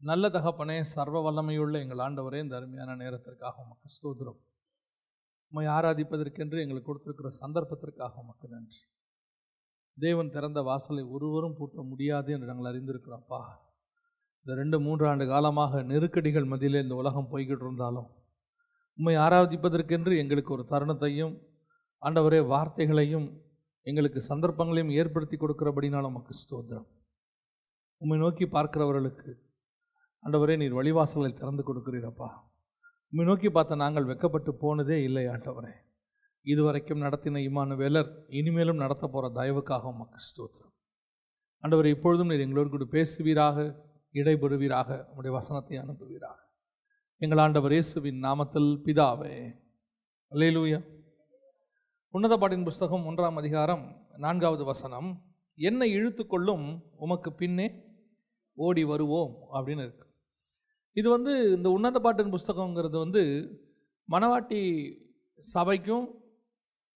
நல்ல தகப்பனே, சர்வ வல்லமையுள்ள எங்கள் ஆண்டவரே, இந்த அருமையான நேரத்திற்காக உமக்கு ஸ்தோத்திரம். உம்மை ஆராதிப்பதற்கென்று எங்களுக்கு கொடுத்திருக்கிற சந்தர்ப்பத்திற்காக உமக்கு நன்றி. தேவன் திறந்த வாசலை ஒருவரும் பூட்ட முடியாது என்று நாங்கள் அறிந்திருக்கிறோம்ப்பா. இந்த 2-3 ஆண்டு காலமாக நெருக்கடிகள் மத்தியிலே இந்த உலகம் போய்கிட்டு இருந்தாலும் உம்மை ஆராதிப்பதற்கென்று எங்களுக்கு ஒரு தருணத்தையும் ஆண்டவரே வார்த்தைகளையும் எங்களுக்கு சந்தர்ப்பங்களையும் ஏற்படுத்தி கொடுக்கிறபடினால் உமக்கு ஸ்தோத்திரம். உம்மை நோக்கி பார்க்கிறவர்களுக்கு ஆண்டவரே நீர் வழிவாசல்களை திறந்து கொடுக்கிறீரப்பா. உம்மை நோக்கி பார்த்த நாங்கள் வெட்கப்பட்டு போனதே இல்லை ஆண்டவரே. இதுவரைக்கும் நடத்தின இம்மானுவேலர் இனிமேலும் நடத்த போகிற தயவுக்காக உமக்கு ஸ்தோத்திரம். ஆண்டவரே, இப்பொழுதும் நீர் எங்களோடு கூட பேசுவீராக, இடைபெறுவீராக, உம்முடைய வசனத்தை அனுப்புவீராக. எங்கள் ஆண்டவர் இயேசுவின் நாமத்தில் பிதாவே, அல்லேலூயா. உன்னத பாட்டின் புஸ்தகம் 1ஆம் அதிகாரம் 4வது வசனம், என்னை இழுத்து கொள்ளும் உமக்கு பின்னே ஓடி வருவோம் அப்படின்னு இருக்கு. இது இந்த உன்னத பாட்டின் புஸ்தகங்கிறது மணவாட்டி சபைக்கும்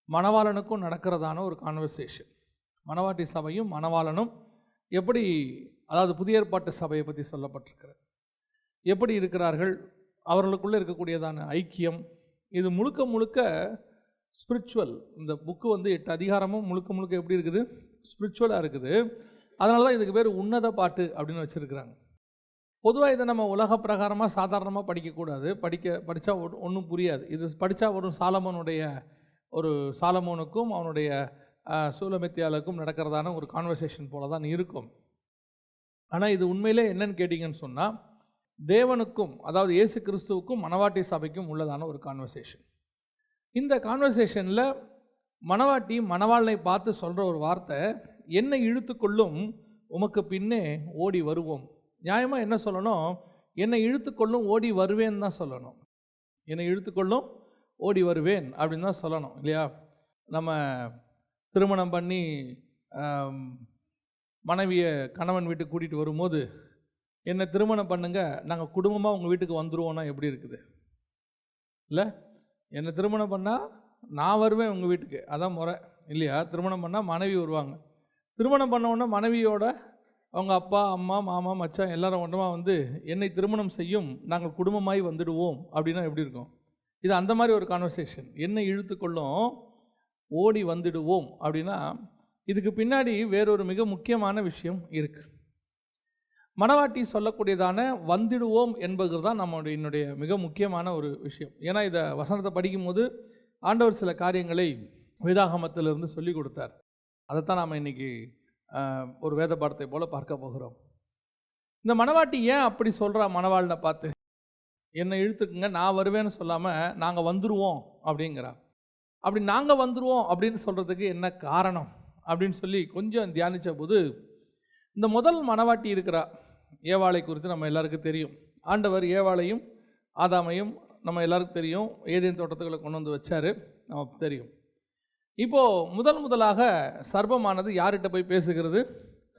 மணவாளனுக்கும் நடக்கிறதான ஒரு கான்வர்சேஷன். மணவாட்டி சபையும் மணவாளனும் எப்படி, அதாவது புதிய ஏற்பாட்டு சபையை பற்றி சொல்லப்பட்டிருக்கிறது, எப்படி இருக்கிறார்கள், அவர்களுக்குள்ளே இருக்கக்கூடியதான ஐக்கியம், இது முழுக்க முழுக்க ஸ்பிரிச்சுவல். இந்த புக்கு 8 அதிகாரமும் முழுக்க முழுக்க எப்படி இருக்குது, ஸ்பிரிச்சுவலாக இருக்குது. அதனால தான் இதுக்கு பேர் உன்னத பாட்டு அப்படின்னு வச்சுருக்கிறாங்க. பொதுவாக இதை நம்ம உலக பிரகாரமாக சாதாரணமாக படிக்கக்கூடாது. படித்தா ஒன்றும் புரியாது. இது படித்தா ஒரு சாலமோனுக்கும் அவனுடைய சூலமெத்தியாளுக்கும் நடக்கிறதான ஒரு கான்வர்சேஷன் போல தான் இருக்கும். ஆனால் இது உண்மையிலே என்னன்னு கேட்டிங்கன்னு சொன்னால், தேவனுக்கும் அதாவது இயேசு கிறிஸ்துவுக்கும் மணவாட்டி சபைக்கும் உள்ளதான ஒரு கான்வர்சேஷன். இந்த கான்வர்சேஷனில் மணவாட்டி மணவாளனை பார்த்து சொல்கிற ஒரு வார்த்தை, என்னை இழுத்து கொள்ளும் உமக்கு பின்னே ஓடி வருவோம். நியாயமாக என்ன சொல்லணும், என்னை இழுத்துக்கொள்ளும் ஓடி வருவேன்னு தான் சொல்லணும். என்னை இழுத்துக்கொள்ளும் ஓடி வருவேன் அப்படின்னு தான் சொல்லணும், இல்லையா? நம்ம திருமணம் பண்ணி மனைவியை கணவன் வீட்டுக்கு கூட்டிகிட்டு வரும்போது, என்னை திருமணம் பண்ணுங்க, நாங்கள் குடும்பமாக உங்கள் வீட்டுக்கு வந்துடுவோன்னா எப்படி இருக்குது, இல்லை? என்னை திருமணம் பண்ணால் நான் வருவேன் உங்கள் வீட்டுக்கு, அதான் முறை, இல்லையா? திருமணம் பண்ணால் மனைவி வருவாங்க. திருமணம் பண்ண உடனே மனைவியோட அவங்க அப்பா, அம்மா, மாமா, மச்சான் எல்லாரும் ஒன்றமாக என்னை திருமணம் செய்யும், நாங்கள் குடும்பமாய் வந்துடுவோம் அப்படின்னா எப்படி இருக்கும்? இது அந்த மாதிரி ஒரு கான்வர்சேஷன். என்னை இழுத்துக்கொள்ளும் ஓடி வந்துடுவோம் அப்படின்னா இதுக்கு பின்னாடி வேறொரு மிக முக்கியமான விஷயம் இருக்குது. மணவாட்டி சொல்லக்கூடியதான வந்துடுவோம் என்பது தான் என்னுடைய மிக முக்கியமான ஒரு விஷயம். ஏன்னா இதை வசனத்தை படிக்கும்போது ஆண்டவர் சில காரியங்களை வேதாகமத்திலிருந்து சொல்லி கொடுத்தார். அதைத்தான் நாம் இன்றைக்கி ஒரு வேத பாடத்தை போல் பார்க்க போகிறோம். இந்த மணவாட்டி ஏன் அப்படி சொல்கிறா மணவாளனை பார்த்து, என்னை இழுத்துக்குங்க நான் வருவேன்னு சொல்லாமல் நாங்கள் வந்துடுவோம் அப்படிங்கிறா. அப்படி நாங்கள் வந்துடுவோம் அப்படின்னு சொல்கிறதுக்கு என்ன காரணம் அப்படின்னு சொல்லி கொஞ்சம் தியானித்த போது, இந்த முதல் மணவாட்டி இருக்கிறா ஏவாளை குறித்து நம்ம எல்லாருக்கும் தெரியும். ஆண்டவர் ஏவாளையும் ஆதாமையும் நம்ம எல்லாருக்கும் தெரியும், ஏதேன் தோட்டத்துக்குள்ளே கொண்டு வந்து வச்சார், நமக்கு தெரியும். இப்போது முதலாக சர்ப்பமானது யார்கிட்ட போய் பேசுகிறது,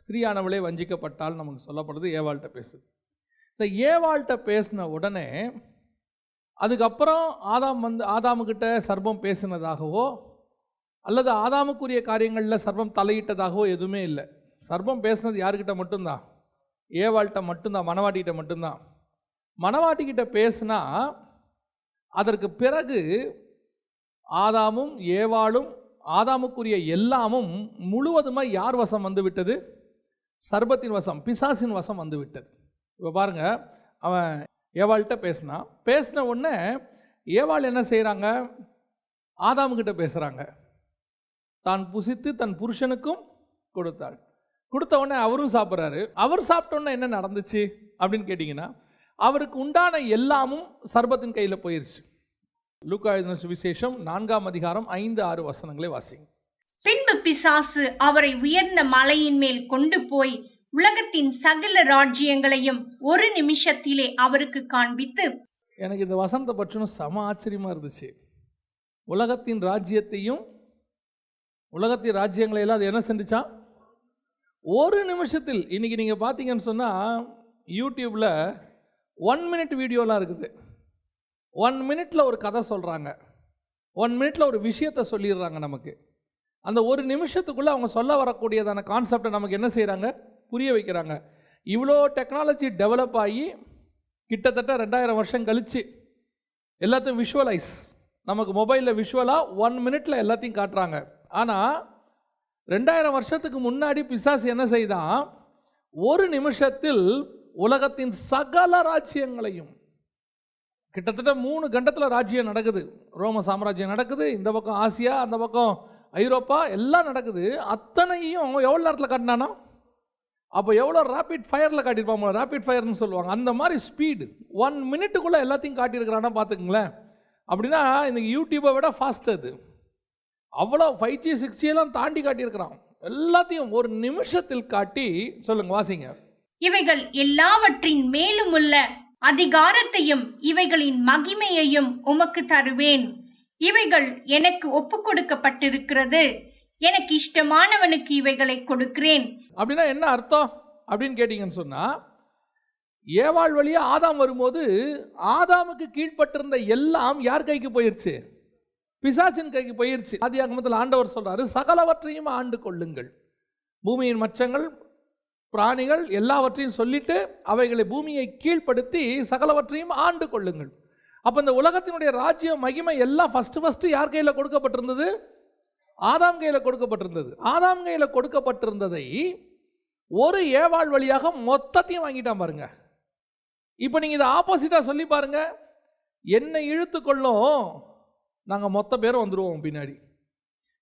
ஸ்திரீயானவளே வஞ்சிக்கப்பட்டால் நமக்கு சொல்லப்படுது, ஏவாள்கிட்ட பேசுது. இந்த ஏவாள்கிட்ட பேசின உடனே அதுக்கப்புறம் ஆதாமுக்கிட்ட சர்ப்பம் பேசினதாகவோ அல்லது ஆதாமுக்குரிய காரியங்களில் சர்ப்பம் தலையிட்டதாகவோ எதுவுமே இல்லை. சர்ப்பம் பேசினது யார்கிட்ட மட்டும்தான், ஏவாள்கிட்ட மட்டும்தான், மணவாட்டிக்கிட்ட மட்டும்தான். மணவாட்டிக்கிட்ட பேசினா அதற்கு பிறகு ஆதாமும் ஏவாளும் ஆதாமுக்குரிய எல்லாமும் முழுவதுமாக யார் வசம் வந்து விட்டது, சர்ப்பத்தின் வசம், பிசாசின் வசம் வந்து விட்டது. இப்போ பாருங்கள், அவன் ஏவாள்கிட்ட பேசின உடனே ஏவாள் என்ன செய்கிறாங்க, ஆதாமுக்கிட்ட பேசுகிறாங்க. தான் புசித்து தன் புருஷனுக்கும் கொடுத்தாள். கொடுத்த உடனே அவரும் சாப்பிட்றாரு. அவர் சாப்பிட்டோன்னே என்ன நடந்துச்சு அப்படின்னு கேட்டிங்கன்னா, அவருக்கு உண்டான எல்லாமும் சர்ப்பத்தின் கையில் போயிடுச்சு. லூக்கா எழுதின சுவிசேஷம் 4ஆம் அதிகாரம் 5-6 வசனங்களை வாசிங்க. பின்பு பிசாசு அவரை உயர்ந்த மலையின் மேல் கொண்டு போய் உலகத்தின் சகல ராஜ்யங்களையும் ஒரு நிமிஷத்திலே அவருக்கு காண்பித்து. எனக்கு இந்த வசனத்தை பற்றின செம ஆச்சரியமா இருந்துச்சு. உலகத்தின் ராஜ்யத்தையும் உலகத்தின் ராஜ்யங்களை எல்லாம் அது என்ன செஞ்சுச்சா, ஒரு நிமிஷத்தில். இன்னைக்கு நீங்கள் பார்த்தீங்கன்னு சொன்னால் யூடியூப்பில் 1 மினிட் வீடியோலாம் இருக்குது. 1 மினிட்டில் ஒரு கதை சொல்கிறாங்க, 1 மினிட்டில் ஒரு விஷயத்தை சொல்லிடுறாங்க நமக்கு. அந்த ஒரு நிமிஷத்துக்குள்ளே அவங்க சொல்ல வரக்கூடியதான கான்செப்டை நமக்கு என்ன செய்கிறாங்க, புரிய வைக்கிறாங்க. இவ்வளோ டெக்னாலஜி டெவலப் ஆகி கிட்டத்தட்ட 2000 வருஷம் கழிச்சு எல்லாத்தையும் விஷுவலைஸ், நமக்கு மொபைலில் விஷுவலாக 1 minute எல்லாத்தையும் காட்டுறாங்க. ஆனால் 2000 வருஷத்துக்கு முன்னாடி பிசாசு என்ன செய்தான், ஒரு நிமிஷத்தில் உலகத்தின் சகல ராஜ்யங்களையும், கிட்டத்தட்ட 3 கண்டத்தில் ராஜ்யம் நடக்குது. ரோம சாம்ராஜ்யம் நடக்குது, இந்த பக்கம் ஆசியா, அந்த பக்கம் ஐரோப்பா, எல்லாம் நடக்குது. அத்தனையும் எவ்வளோ நேரத்தில் காட்டினானா? அப்போ எவ்வளோ ரேபிட் ஃபயரில் காட்டியிருப்பாங்க, ரேபிட் ஃபயர்னு சொல்லுவாங்க. அந்த மாதிரி ஸ்பீடு 1 minute எல்லாத்தையும் காட்டியிருக்கிறான்னா பார்த்துக்குங்களேன். அப்படின்னா இன்றைக்கி யூடியூப்பை விட ஃபாஸ்ட் அது. அவ்வளோ 5G 6G எல்லாம் தாண்டி காட்டியிருக்கிறான். எல்லாத்தையும் ஒரு நிமிஷத்தில் காட்டி, சொல்லுங்க வாசிங்க. இவைகள் எல்லாவற்றின் மேலும் உள்ள அதிகாரத்தையும் இவைகளின் மகிமையையும் உமக்கு தருவேன். இவைகள் எனக்கு ஒப்பு கொடுக்கப்பட்டிருக்கிறது. எனக்கு இஷ்டமானவனுக்கு இவைகளை கொடுக்கிறேன். அப்படின்னா என்ன அர்த்தம் அப்படின்னு கேட்டீங்கன்னு சொன்னா, ஏவாள் வழியா ஆதாம் வரும்போது ஆதாமுக்கு கீழ்பட்டிருந்த எல்லாம் யார் கைக்கு போயிருச்சு? பிசாசின் கைக்கு போயிருச்சு. ஆதியாகமத்தில் ஆண்டவர் சொல்றாரு, சகலவற்றையும் ஆண்டு கொள்ளுங்கள், பூமியின் மச்சங்கள் பிராணிகள் எல்லாவற்றையும் சொல்லிட்டு அவைகளை பூமியை கீழ்ப்படுத்தி சகலவற்றையும் ஆண்டு கொள்ளுங்கள். அப்போ இந்த உலகத்தினுடைய ராஜ்யம் மகிமை எல்லாம் ஃபஸ்ட்டு யார் கையில் கொடுக்கப்பட்டிருந்தது? ஆதாம் கையில் கொடுக்கப்பட்டிருந்தது. ஆதாம் கையில் கொடுக்கப்பட்டிருந்ததை ஒரு ஏவாள் வழியாக மொத்தத்தையும் வாங்கிட்டான் பாருங்க. இப்போ நீங்கள் இதை ஆப்போசிட்டாக சொல்லி பாருங்க, என்னை இழுத்து கொள்ளும், நாங்கள் மொத்த பேரும் வந்துடுவோம் பின்னாடி.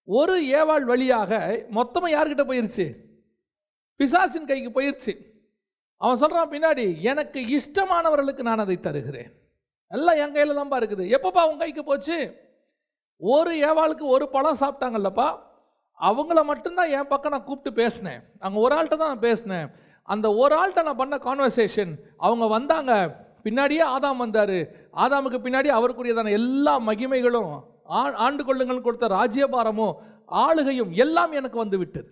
ஒரு ஏவாள் வழியாக மொத்தமாக யார்கிட்ட போயிருச்சு? பிசாசின் கைக்கு போயிருச்சு. அவன் சொல்கிறான் பின்னாடி, எனக்கு இஷ்டமானவர்களுக்கு நான் அதை தருகிறேன். எல்லாம் என் கையில் தான்ப்பா இருக்குது. எப்பப்பா அவன் கைக்கு போச்சு? ஒரு ஏவாளுக்கு ஒரு பழம் சாப்பிட்டாங்கல்லப்பா, அவங்கள மட்டும்தான் என் பக்கம் நான் கூப்பிட்டு பேசினேன். அங்கே ஒரு ஆள்கிட்ட தான் நான் பேசினேன். அந்த ஒரு ஆள்கிட்ட நான் பண்ண கான்வர்சேஷன், அவங்க வந்தாங்க, பின்னாடியே ஆதாம் வந்தார், ஆதாமுக்கு பின்னாடி அவருக்குரியதான எல்லா மகிமைகளும் ஆண்டு கொள்ளுங்கள் கொடுத்த ராஜ்யபாரமும் ஆளுகையும் எல்லாம் எனக்கு வந்து விட்டது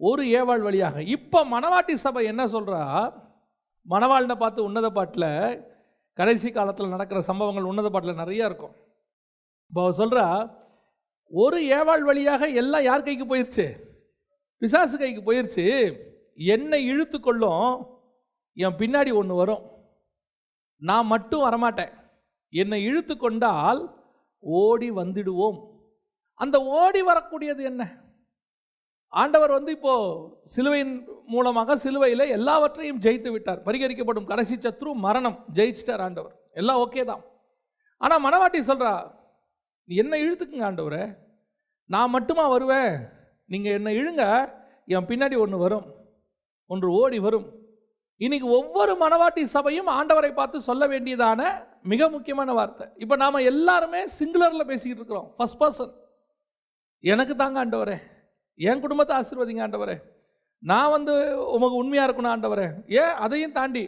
ஒரு ஏவாள் வழியாக. இப்போ மணவாட்டி சபை என்ன சொல்கிறா? மணவாள்னை பார்த்து உன்னத பாட்டில் கடைசி காலத்தில் நடக்கிற சம்பவங்கள் உன்னத பாட்டில் நிறையா இருக்கும். இப்போ அவ சொல்கிறா, ஒரு ஏவாள் வழியாக எல்லாம் யார் கைக்கு போயிடுச்சு? பிசாசு கைக்கு போயிடுச்சு. என்னை இழுத்து கொள்ளும், என் பின்னாடி ஒன்று வரும், நான் மட்டும் வரமாட்டேன். என்னை இழுத்து கொண்டால் ஓடி வந்துடுவோம். அந்த ஓடி வரக்கூடியது என்ன? ஆண்டவர் இப்போ சிலுவையின் மூலமாக சிலுவையில் எல்லாவற்றையும் ஜெயித்து விட்டார். பரிகரிக்கப்படும் கடைசி சத்ரு மரணம், ஜெயிச்சிட்டார் ஆண்டவர். எல்லாம் ஓகே தான். ஆனால் மணவாட்டி சொல்கிறா, என்னை இழுத்துக்குங்க ஆண்டவரே, நான் மட்டுமா வருவேன்? நீங்கள் என்னை இழுங்க, என் பின்னாடி ஒன்று வரும், ஒன்று ஓடி வரும். இன்னைக்கு ஒவ்வொரு மணவாட்டி சபையும் ஆண்டவரை பார்த்து சொல்ல வேண்டியதான மிக முக்கியமான வார்த்தை. இப்போ நாம் எல்லாருமே சிங்குலரில் பேசிக்கிட்டு இருக்கிறோம், ஃபர்ஸ்ட் பர்சன். எனக்கு தாங்க ஆண்டவரே, என் குடும்பத்தை ஆசீர்வதிங்க ஆண்டவரே, நான் உமக்கு உண்மையாக இருக்கணும் ஆண்டவரே, ஏன் அதையும் தாண்டி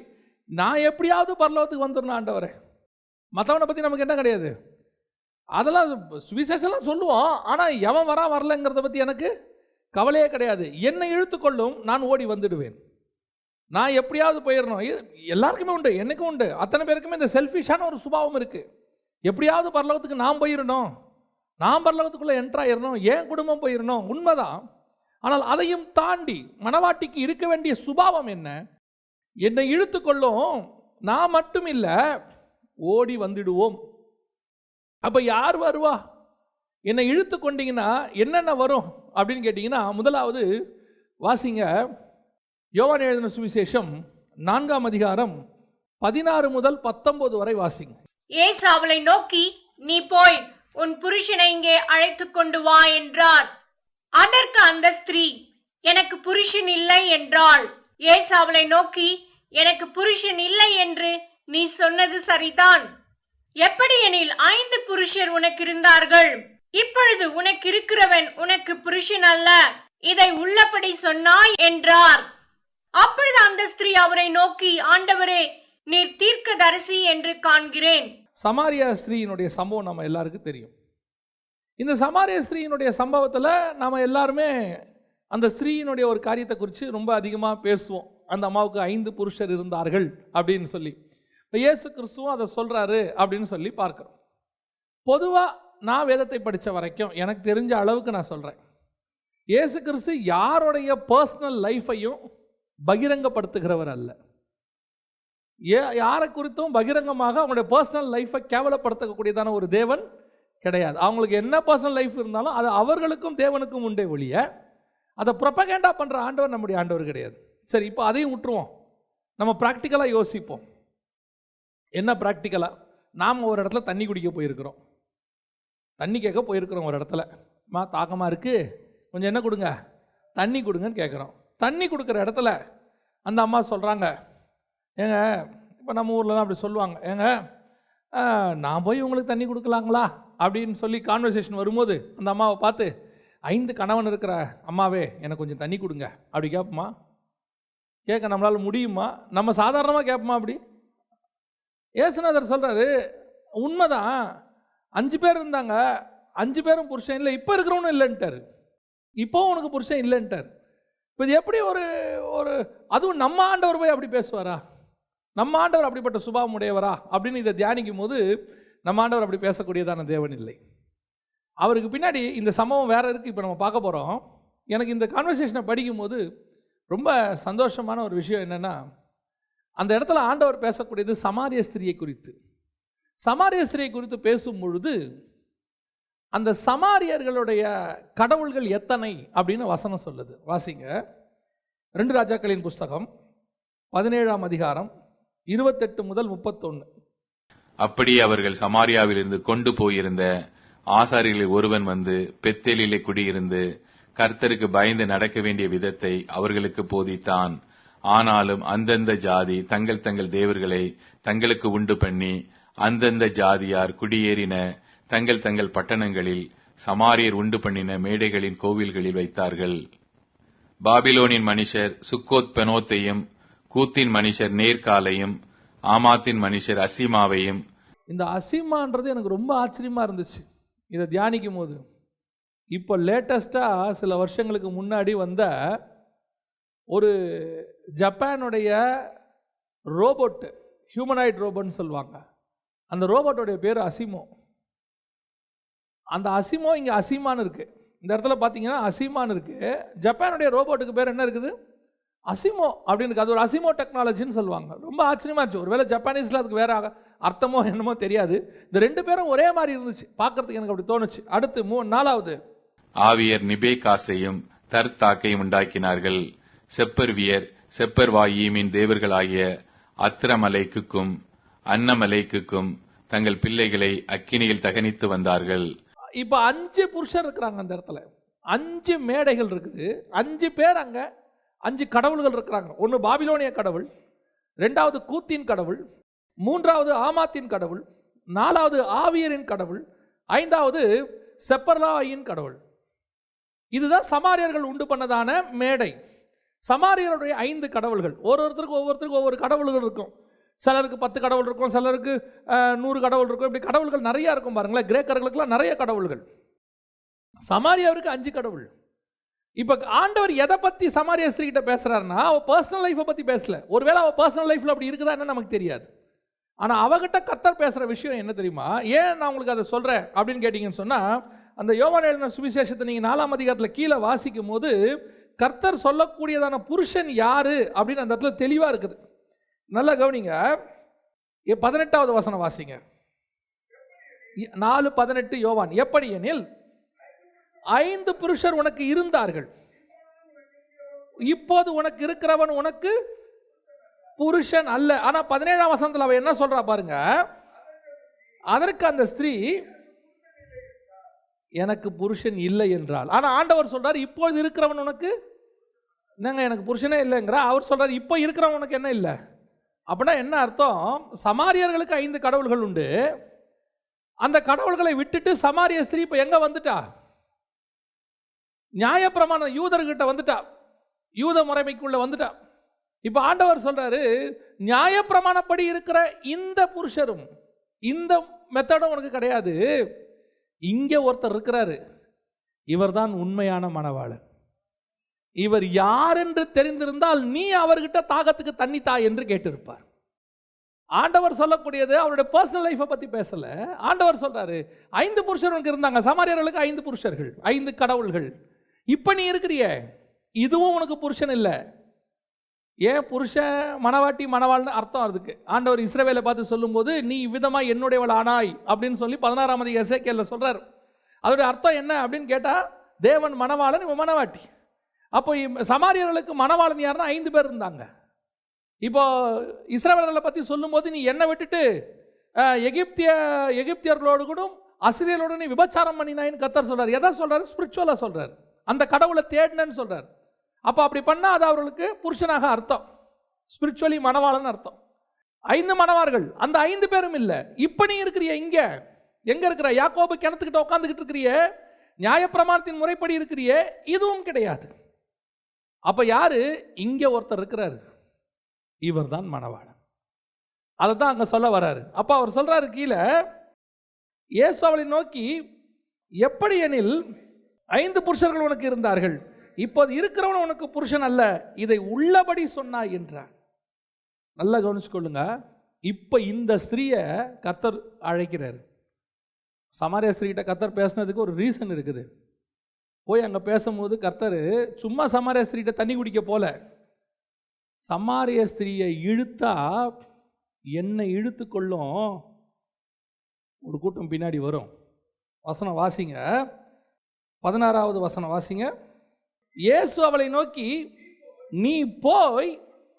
நான் எப்படியாவது பரலோகத்துக்கு வந்துடணும் ஆண்டவரே. மற்றவனை பற்றி நமக்கு என்ன கிடையாது, அதெல்லாம் சுவிசேஷம்லாம் சொல்லுவோம். ஆனால் எவன் வரலைங்கிறத பற்றி எனக்கு கவலையே கிடையாது. என்னை இழுத்துக்கொள்ளும், நான் ஓடி வந்துடுவேன். நான் எப்படியாவது போயிடணும். எல்லாருக்குமே உண்டு, எனக்கும் உண்டு. அத்தனை பேருக்குமே இந்த செல்ஃபிஷான ஒரு சுபாவம் இருக்குது. எப்படியாவது பரலோகத்துக்கு நான் போயிடணும், நான் பரலோகத்துக்குள்ளே என்ட்ராயிடணும், என் குடும்பம் போயிடணும். உண்மைதான். ஆனால் அதையும் தாண்டி மணவாட்டிக்கு இருக்க வேண்டிய சுபாவம் என்ன? என்னை இழுத்துக்கொள்ளும், நான் மட்டும் இல்லை, ஓடி வந்துடுவோம். அப்போ யார் வருவா? என்னை இழுத்து கொண்டீங்கன்னா என்னென்ன வரும் அப்படின்னு கேட்டிங்கன்னா, முதலாவது வாசிங்க, யோவான் எழுதின சுவிசேஷம் 4ஆம் அதிகாரம் 16 முதல் 19 வரை வாசிங்க. இயேசு அவளை நோக்கி, நீ போய் உன் புருஷனை இங்கே அழைத்து கொண்டு வா என்றார். அதற்கு அந்த ஸ்திரீ, எனக்கு புருஷன் இல்லை என்றாள். இயேசு அவளை நோக்கி, எனக்கு புருஷன் இல்லை என்று நீ சொன்னது சரிதான். எப்படி எனில் 5 புருஷர் உனக்கு இருந்தார்கள், இப்பொழுது உனக்கு இருக்கிறவன் உனக்கு புருஷன் அல்ல, இதை உள்ளபடி சொன்னாய் என்றார். அப்பொழுது அந்த ஸ்திரீ அவரை நோக்கி, ஆண்டவரே, நீர் தீர்க்கதரிசி என்று காண்கிறேன். சமாரியா ஸ்திரீயினுடைய சம்பவம் நம்ம எல்லாருக்கும் தெரியும். இந்த சமாரியா ஸ்திரீயினுடைய சம்பவத்தில் நம்ம எல்லாருமே அந்த ஸ்திரீயினுடைய ஒரு காரியத்தை குறித்து ரொம்ப அதிகமாக பேசுவோம். அந்த அம்மாவுக்கு 5 புருஷர் இருந்தார்கள் அப்படின்னு சொல்லி இயேசு கிறிஸ்துவும் அதை சொல்கிறாரு அப்படின்னு சொல்லி பார்க்குறோம். பொதுவாக நான் வேதத்தை படித்த வரைக்கும் எனக்கு தெரிஞ்ச அளவுக்கு நான் சொல்கிறேன், இயேசு கிறிஸ்து யாருடைய பர்சனல் லைஃப்பையும் பகிரங்கப்படுத்துகிறவர் அல்ல. யாரை குறித்தும் பகிரங்கமாக அவங்களுடைய பர்சனல் லைஃப்பை கேவலப்படுத்தக்கூடியதான ஒரு தேவன் கிடையாது. அவங்களுக்கு என்ன பர்சனல் லைஃப் இருந்தாலும் அது அவர்களுக்கும் தேவனுக்கும் உண்டே ஒழிய அதை ப்ரொபகேண்டா பண்ணுற ஆண்டவர் நம்முடைய ஆண்டவர் கிடையாது. சரி, இப்போ அதையும் விட்டுருவோம். நம்ம ப்ராக்டிக்கலாக யோசிப்போம். என்ன ப்ராக்டிக்கலாக? நாம் ஒரு இடத்துல தண்ணி குடிக்க போயிருக்கிறோம், தண்ணி கேட்க போயிருக்கிறோம். ஒரு இடத்துல தாகமாக இருக்குது, கொஞ்சம் என்ன கொடுங்க, தண்ணி கொடுங்கன்னு கேட்குறோம். தண்ணி கொடுக்குற இடத்துல அந்த அம்மா சொல்கிறாங்க, ஏங்க, இப்போ நம்ம ஊர்லலாம் அப்படி சொல்லுவாங்க, ஏங்க நான் போய் உங்களுக்கு தண்ணி கொடுக்கலாங்களா அப்படின்னு சொல்லி கான்வர்சேஷன் வரும்போது அந்த அம்மாவை பார்த்து, 5 கணவன் இருக்கிற அம்மாவே எனக்கு கொஞ்சம் தண்ணி கொடுங்க அப்படி கேட்போமா? கேட்க நம்மளால் முடியுமா? நம்ம சாதாரணமாக கேட்போமா? அப்படி இயேசுநாதர் சொல்கிறாரு, உண்மைதான், 5 பேர் இருந்தாங்க, 5 பேரும் புருஷன் இல்லை, இப்போ இருக்கிறவனும் இல்லைன்ட்டார், இப்போவும் உனக்கு புருஷன் இல்லைன்ட்டார். இப்போ இது எப்படி ஒரு ஒரு அதுவும் நம்ம ஆண்டவர் போய் அப்படி பேசுவாரா? நம்ம ஆண்டவர் அப்படிப்பட்ட சுபாவம் உடையவரா அப்படின்னு இதை தியானிக்கும் போது நம்ம ஆண்டவர் அப்படி பேசக்கூடியதான தேவன் இல்லை. அவருக்கு பின்னாடி இந்த சம்பவம் வேற இருக்குது, இப்போ நம்ம பார்க்க போகிறோம். எனக்கு இந்த கான்வர்சேஷனை படிக்கும் போது ரொம்ப சந்தோஷமான ஒரு விஷயம் என்னென்னா, அந்த இடத்துல ஆண்டவர் பேசக்கூடியது சமாரிய ஸ்திரியை குறித்து. சமாரிய ஸ்திரியை குறித்து பேசும் பொழுது அந்த சமாரியர்களுடைய கடவுள்கள் எத்தனை அப்படின்னு வசனம் சொல்லுது. வாசிங்க, 2 ராஜாக்களின் புஸ்தகம் 17ஆம் அதிகாரம் 28 முதல் 31. அப்படி அவர்கள் சமாரியாவிலிருந்து கொண்டு போயிருந்த ஆசாரியர்களில் ஒருவன் வந்து பெத்தேலிலே குடியிருந்து கர்த்தருக்கு பயந்து நடக்க வேண்டிய விதத்தை அவர்களுக்கு போதித்தான். ஆனாலும் அந்தந்த ஜாதி தங்கள் தங்கள் தேவர்களை தங்களுக்கு உண்டு பண்ணி அந்தந்த ஜாதியார் குடியேறின தங்கள் தங்கள் பட்டணங்களில் சமாரியர் உண்டு பண்ணின மேடைகளின் கோவில்களில் வைத்தார்கள். பாபிலோனின் மனுஷர் சுக்கோத் பெனோத்தையும், கூத்தின் மனுஷர் நேர்காலையும், ஆமாத்தின் மனுஷர் அசிமாவையும். இந்த அசிமான்றது எனக்கு ரொம்ப ஆச்சரியமா இருந்துச்சு இதை தியானிக்கும் போது. இப்போ லேட்டஸ்டாக சில வருஷங்களுக்கு முன்னாடி வந்த ஒரு ஜப்பானுடைய ரோபோட், ஹியூமனாய்ட் ரோபோட்னு சொல்லுவாங்க, அந்த ரோபோட்டோடைய பேர் அசிமோ. அந்த அசிமோ இங்கே அசிமான்னு இருக்குது. இந்த இடத்துல பார்த்தீங்கன்னா அசிமான்னு இருக்குது. ஜப்பானுடைய ரோபோட்டுக்கு பேர் என்ன இருக்குது? அசிமோ அப்படின்னு இருக்குது. அது ஒரு அசிமோ டெக்னாலஜின்னு சொல்லுவாங்க. ரொம்ப ஆச்சரியமாச்சு. ஒருவேளை ஜப்பானீஸில் அதுக்கு வேறு அர்த்தமோ என்னமோ தெரியாது. இந்த 2 பேரும் ஒரே மாதிரி இருந்துச்சு பார்க்கறதுக்கு, எனக்கு அப்படி தோணுச்சு. அடுத்து 4வது ஆவியர் நிபேகாசையும் தர்த்தாக்கையும் உண்டாக்கினார்கள். செப்பர்வியர் செப்பர்வாயீமின் தேவர்களாகிய அத்ரமலைக்குக்கும் அன்னமலைக்குக்கும் தங்கள் பிள்ளைகளை அக்கினியில் தகனித்து வந்தார்கள். இப்போ 5 புருஷர் இருக்கிறாங்க அந்த இடத்துல, 5 மேடைகள் இருக்குது, 5 பேர் அங்கே 5 கடவுள்கள் இருக்கிறாங்க. ஒன்று பாபிலோனிய கடவுள், 2வது கூத்தின் கடவுள், 3வது ஆமாத்தின் கடவுள், 4வது ஆவியரின் கடவுள், 5வது செப்பர்லாயின் கடவுள். இதுதான் சமாரியர்கள் உண்டு பண்ணதான மேடை. சமாரியருடைய 5 கடவுள்கள். ஒவ்வொருத்தருக்கும் ஒவ்வொரு கடவுள்கள் இருக்கும். சிலருக்கு 10 கடவுள் இருக்கும், சிலருக்கு 100 கடவுள் இருக்கும். இப்படி கடவுள்கள் நிறையா இருக்கும் பாருங்களேன். கிரேக்கர்களுக்கெல்லாம் நிறைய கடவுள்கள். சமாரியாவிற்கு 5 கடவுள். இப்போ ஆண்டவர் எதை பற்றி சமாரிய ஸ்திரீகிட்ட பேசுகிறாருன்னா, அவள் பர்சனல் லைஃப்பை பற்றி பேசல. ஒருவேளை அவள் பர்சனல் லைஃப்பில் அப்படி இருக்குதா என்ன நமக்கு தெரியாது. ஆனால் அவகிட்ட கர்த்தர் பேசுகிற விஷயம் என்ன தெரியுமா? ஏன் நான் உங்களுக்கு அதை சொல்கிறேன் அப்படின்னு கேட்டிங்கன்னு சொன்னால், அந்த யோவான் எழுதின சுவிசேஷத்தை நீங்கள் 4ஆம் அதிகாரத்தில் கீழே வாசிக்கும் போது கர்த்தர் சொல்லக்கூடியதான புருஷன் யாரு அப்படின்னு அந்த இடத்துல தெளிவாக இருக்குது. நல்லா கவனிங்க, 18வது வசனம் வாசிங்க. 4:18 யோவான். எப்படி எனில் 5 புருஷர் உனக்கு இருந்தார்கள், இப்போது உனக்கு இருக்கிறவன் உனக்கு புருஷன் அல்ல. ஆனா 17ஆம் வசனத்தில் அவ என்ன சொல்றா பாருங்க. அதற்கு அந்த ஸ்திரீ எனக்கு புருஷன் இல்லை என்றாள். ஆனா ஆண்டவர் சொல்றாரு இப்போது இருக்கிறவன் உனக்கு என்னங்க, எனக்கு புருஷனே இல்லைங்கிற. அவர் சொல்றாரு இப்போ இருக்கிறவன் உனக்கு என்ன இல்லை. அப்படின்னா என்ன அர்த்தம்? சமாரியர்களுக்கு 5 கடவுள்கள் உண்டு. அந்த கடவுள்களை விட்டுட்டு சமாரிய ஸ்திரீ இப்போ எங்க வந்துட்டா? நியாயப்பிரமாண யூதர்கிட்ட வந்துட்டா, யூத முறைமைக்குள்ள வந்துட்டா. இப்போ ஆண்டவர் சொல்றாரு, நியாயப்பிரமாணப்படி இருக்கிற இந்த புருஷரும் இந்த மெத்தடும் உனக்கு கிடையாது. இங்க ஒருத்தர் இருக்கிறாரு, இவர்தான் உண்மையான மணவாளன். இவர் யார் என்று தெரிந்திருந்தால் நீ அவர்கிட்ட தாகத்துக்கு தண்ணி தா என்று கேட்டிருப்பார். ஆண்டவர் சொல்லக்கூடியது அவருடைய பர்சனல் லைஃப்பை பற்றி பேசல. ஆண்டவர் சொல்றாரு 5 புருஷர்களுக்கு இருந்தாங்க. சமாரியர்களுக்கு 5 புருஷர்கள், 5 கடவுள்கள். இப்போ நீ இருக்கிறிய, இதுவும் உனக்கு புருஷன் இல்லை. ஏன் புருஷன் மணவாட்டி மணவாள்னு அர்த்தம் அதுக்கு. ஆண்டவர் இஸ்ரவேலை பார்த்து சொல்லும்போது நீ இவ்விதமாக என்னுடையவள் ஆனாய் அப்படின்னு சொல்லி 16ஆம் அதிகாரம் எசேக்கியேலில் சொல்கிறார். அதோடைய அர்த்தம் என்ன அப்படின்னு கேட்டால் தேவன் மணவாளன், இவன் மணவாட்டி. அப்போ சமாரியர்களுக்கு மணவாளன் யாருன்னா 5 பேர் இருந்தாங்க. இப்போ இஸ்ரவேலர்களை பற்றி சொல்லும்போது நீ என்னை விட்டுட்டு எகிப்தியர்களோடு கூட அசிரியர்களோடு நீ விபச்சாரம் பண்ணினாயின்னு கர்த்தர் சொல்கிறார். எதை சொல்கிறார்? ஸ்பிரிச்சுவலாக சொல்கிறார். அந்த கடவுளை தேடினன்னு சொல்கிறார். அப்போ அப்படி பண்ணால் அது அவர்களுக்கு புருஷனாக அர்த்தம், ஸ்பிரிச்சுவலி மணவாளன் அர்த்தம். 5 மணவார்கள், அந்த 5 பேரும் இல்லை. இப்போ நீ இருக்கிறிய இங்கே எங்கே இருக்கிற? யாக்கோபு கிணத்துக்கிட்ட உட்காந்துக்கிட்டு இருக்கிறிய, நியாயப்பிரமாணத்தின் முறைப்படி இருக்கிறிய, இதுவும் கிடையாது. அப்போ யாரு? இங்கே ஒருத்தர் இருக்கிறாரு, இவர் தான் மணவாளன். அதை தான் அங்கே சொல்ல வர்றாரு. அப்போ அவர் சொல்கிறாரு கீழே, இயேசு அவளை நோக்கி, எப்படி எனில் 5 புருஷர்கள் உனக்கு இருந்தார்கள், இப்போது இருக்கிறவன் உனக்கு புருஷன் அல்ல, இதை உள்ளபடி சொன்னாய் என்றார். நல்லா கவனிச்சுக்கொள்ளுங்க. இப்போ இந்த ஸ்திரீயை கர்த்தர் அழைக்கிறார். சமாரிய ஸ்திரீகிட்ட கர்த்தர் பேசுனதுக்கு ஒரு ரீசன் இருக்குது. போய் அங்கே பேசும்போது கர்த்தர் சும்மா சமாரிய ஸ்திரீகிட்ட தண்ணி குடிக்க போல, சமாரிய ஸ்திரீயை இழுத்தா என்னை இழுத்து கொள்ளும் ஒரு கூட்டம் பின்னாடி வரும். வசனம் வாசிங்க, 16வது வசனம் வாசிங்க. இயேசு அவளை நோக்கி, நீ போய்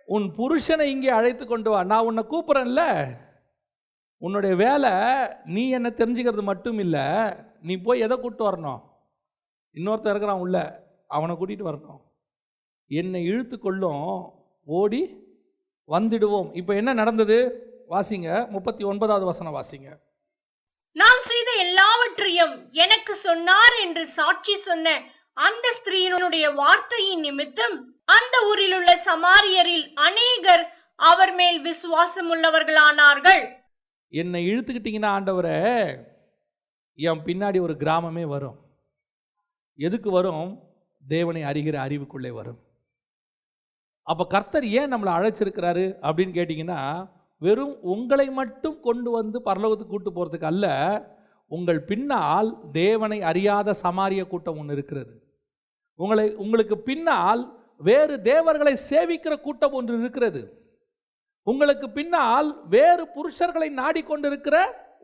உன் புருஷனை இங்கே அழைத்து கொண்டு வா. நான் உன்னை கூப்பிட்றேன்ல, உன்னுடைய வேலை நீ என்ன தெரிஞ்சுக்கிறது மட்டும் இல்லை, நீ போய் எதை கூப்பிட்டு வரணும்? இன்னொருத்தர் இருக்கிறான் உள்ள, அவனை கூட்டிகிட்டு வரணும். என்னை இழுத்து கொள்ளும், ஓடி வந்துடுவோம். இப்போ என்ன நடந்தது வாசிங்க, 39வது வசனம் வாசிங்க. நாம் செய்த எல்லாவற்றையும் எனக்கு சொன்னார் என்று சாட்சி சொன்ன அந்த ஸ்திரீயினுடைய வார்த்தையின் நிமித்தம் அந்த ஊரில் உள்ள சமாரியரில் அநேகர் அவர் மேல் விசுவாசம் உள்ளவர்களானார்கள். என்னை இழுத்துக்கிட்டீங்கன்னா ஆண்டவரே, என் பின்னாடி ஒரு கிராமமே வரும். எதுக்கு வரும்? தேவனை அறிகிற அறிவுக்குள்ளே வரும். அப்போ கர்த்தர் ஏன் நம்மளை அழைச்சிருக்கிறாரு அப்படின்னு கேட்டிங்கன்னா, வெறும் உங்களை மட்டும் கொண்டு வந்து பரலோகத்துக்கு கூட்டு போகிறதுக்கு அல்ல, உங்கள் பின்னால் தேவனை அறியாத சமாரிய கூட்டம் ஒன்று இருக்கிறது. உங்களுக்கு பின்னால் வேறு தேவர்களை சேவிக்கிற கூட்டம் ஒன்று இருக்கிறது. உங்களுக்கு பின்னால் வேறு புருஷர்களை நாடிக்கொண்டிருக்கிற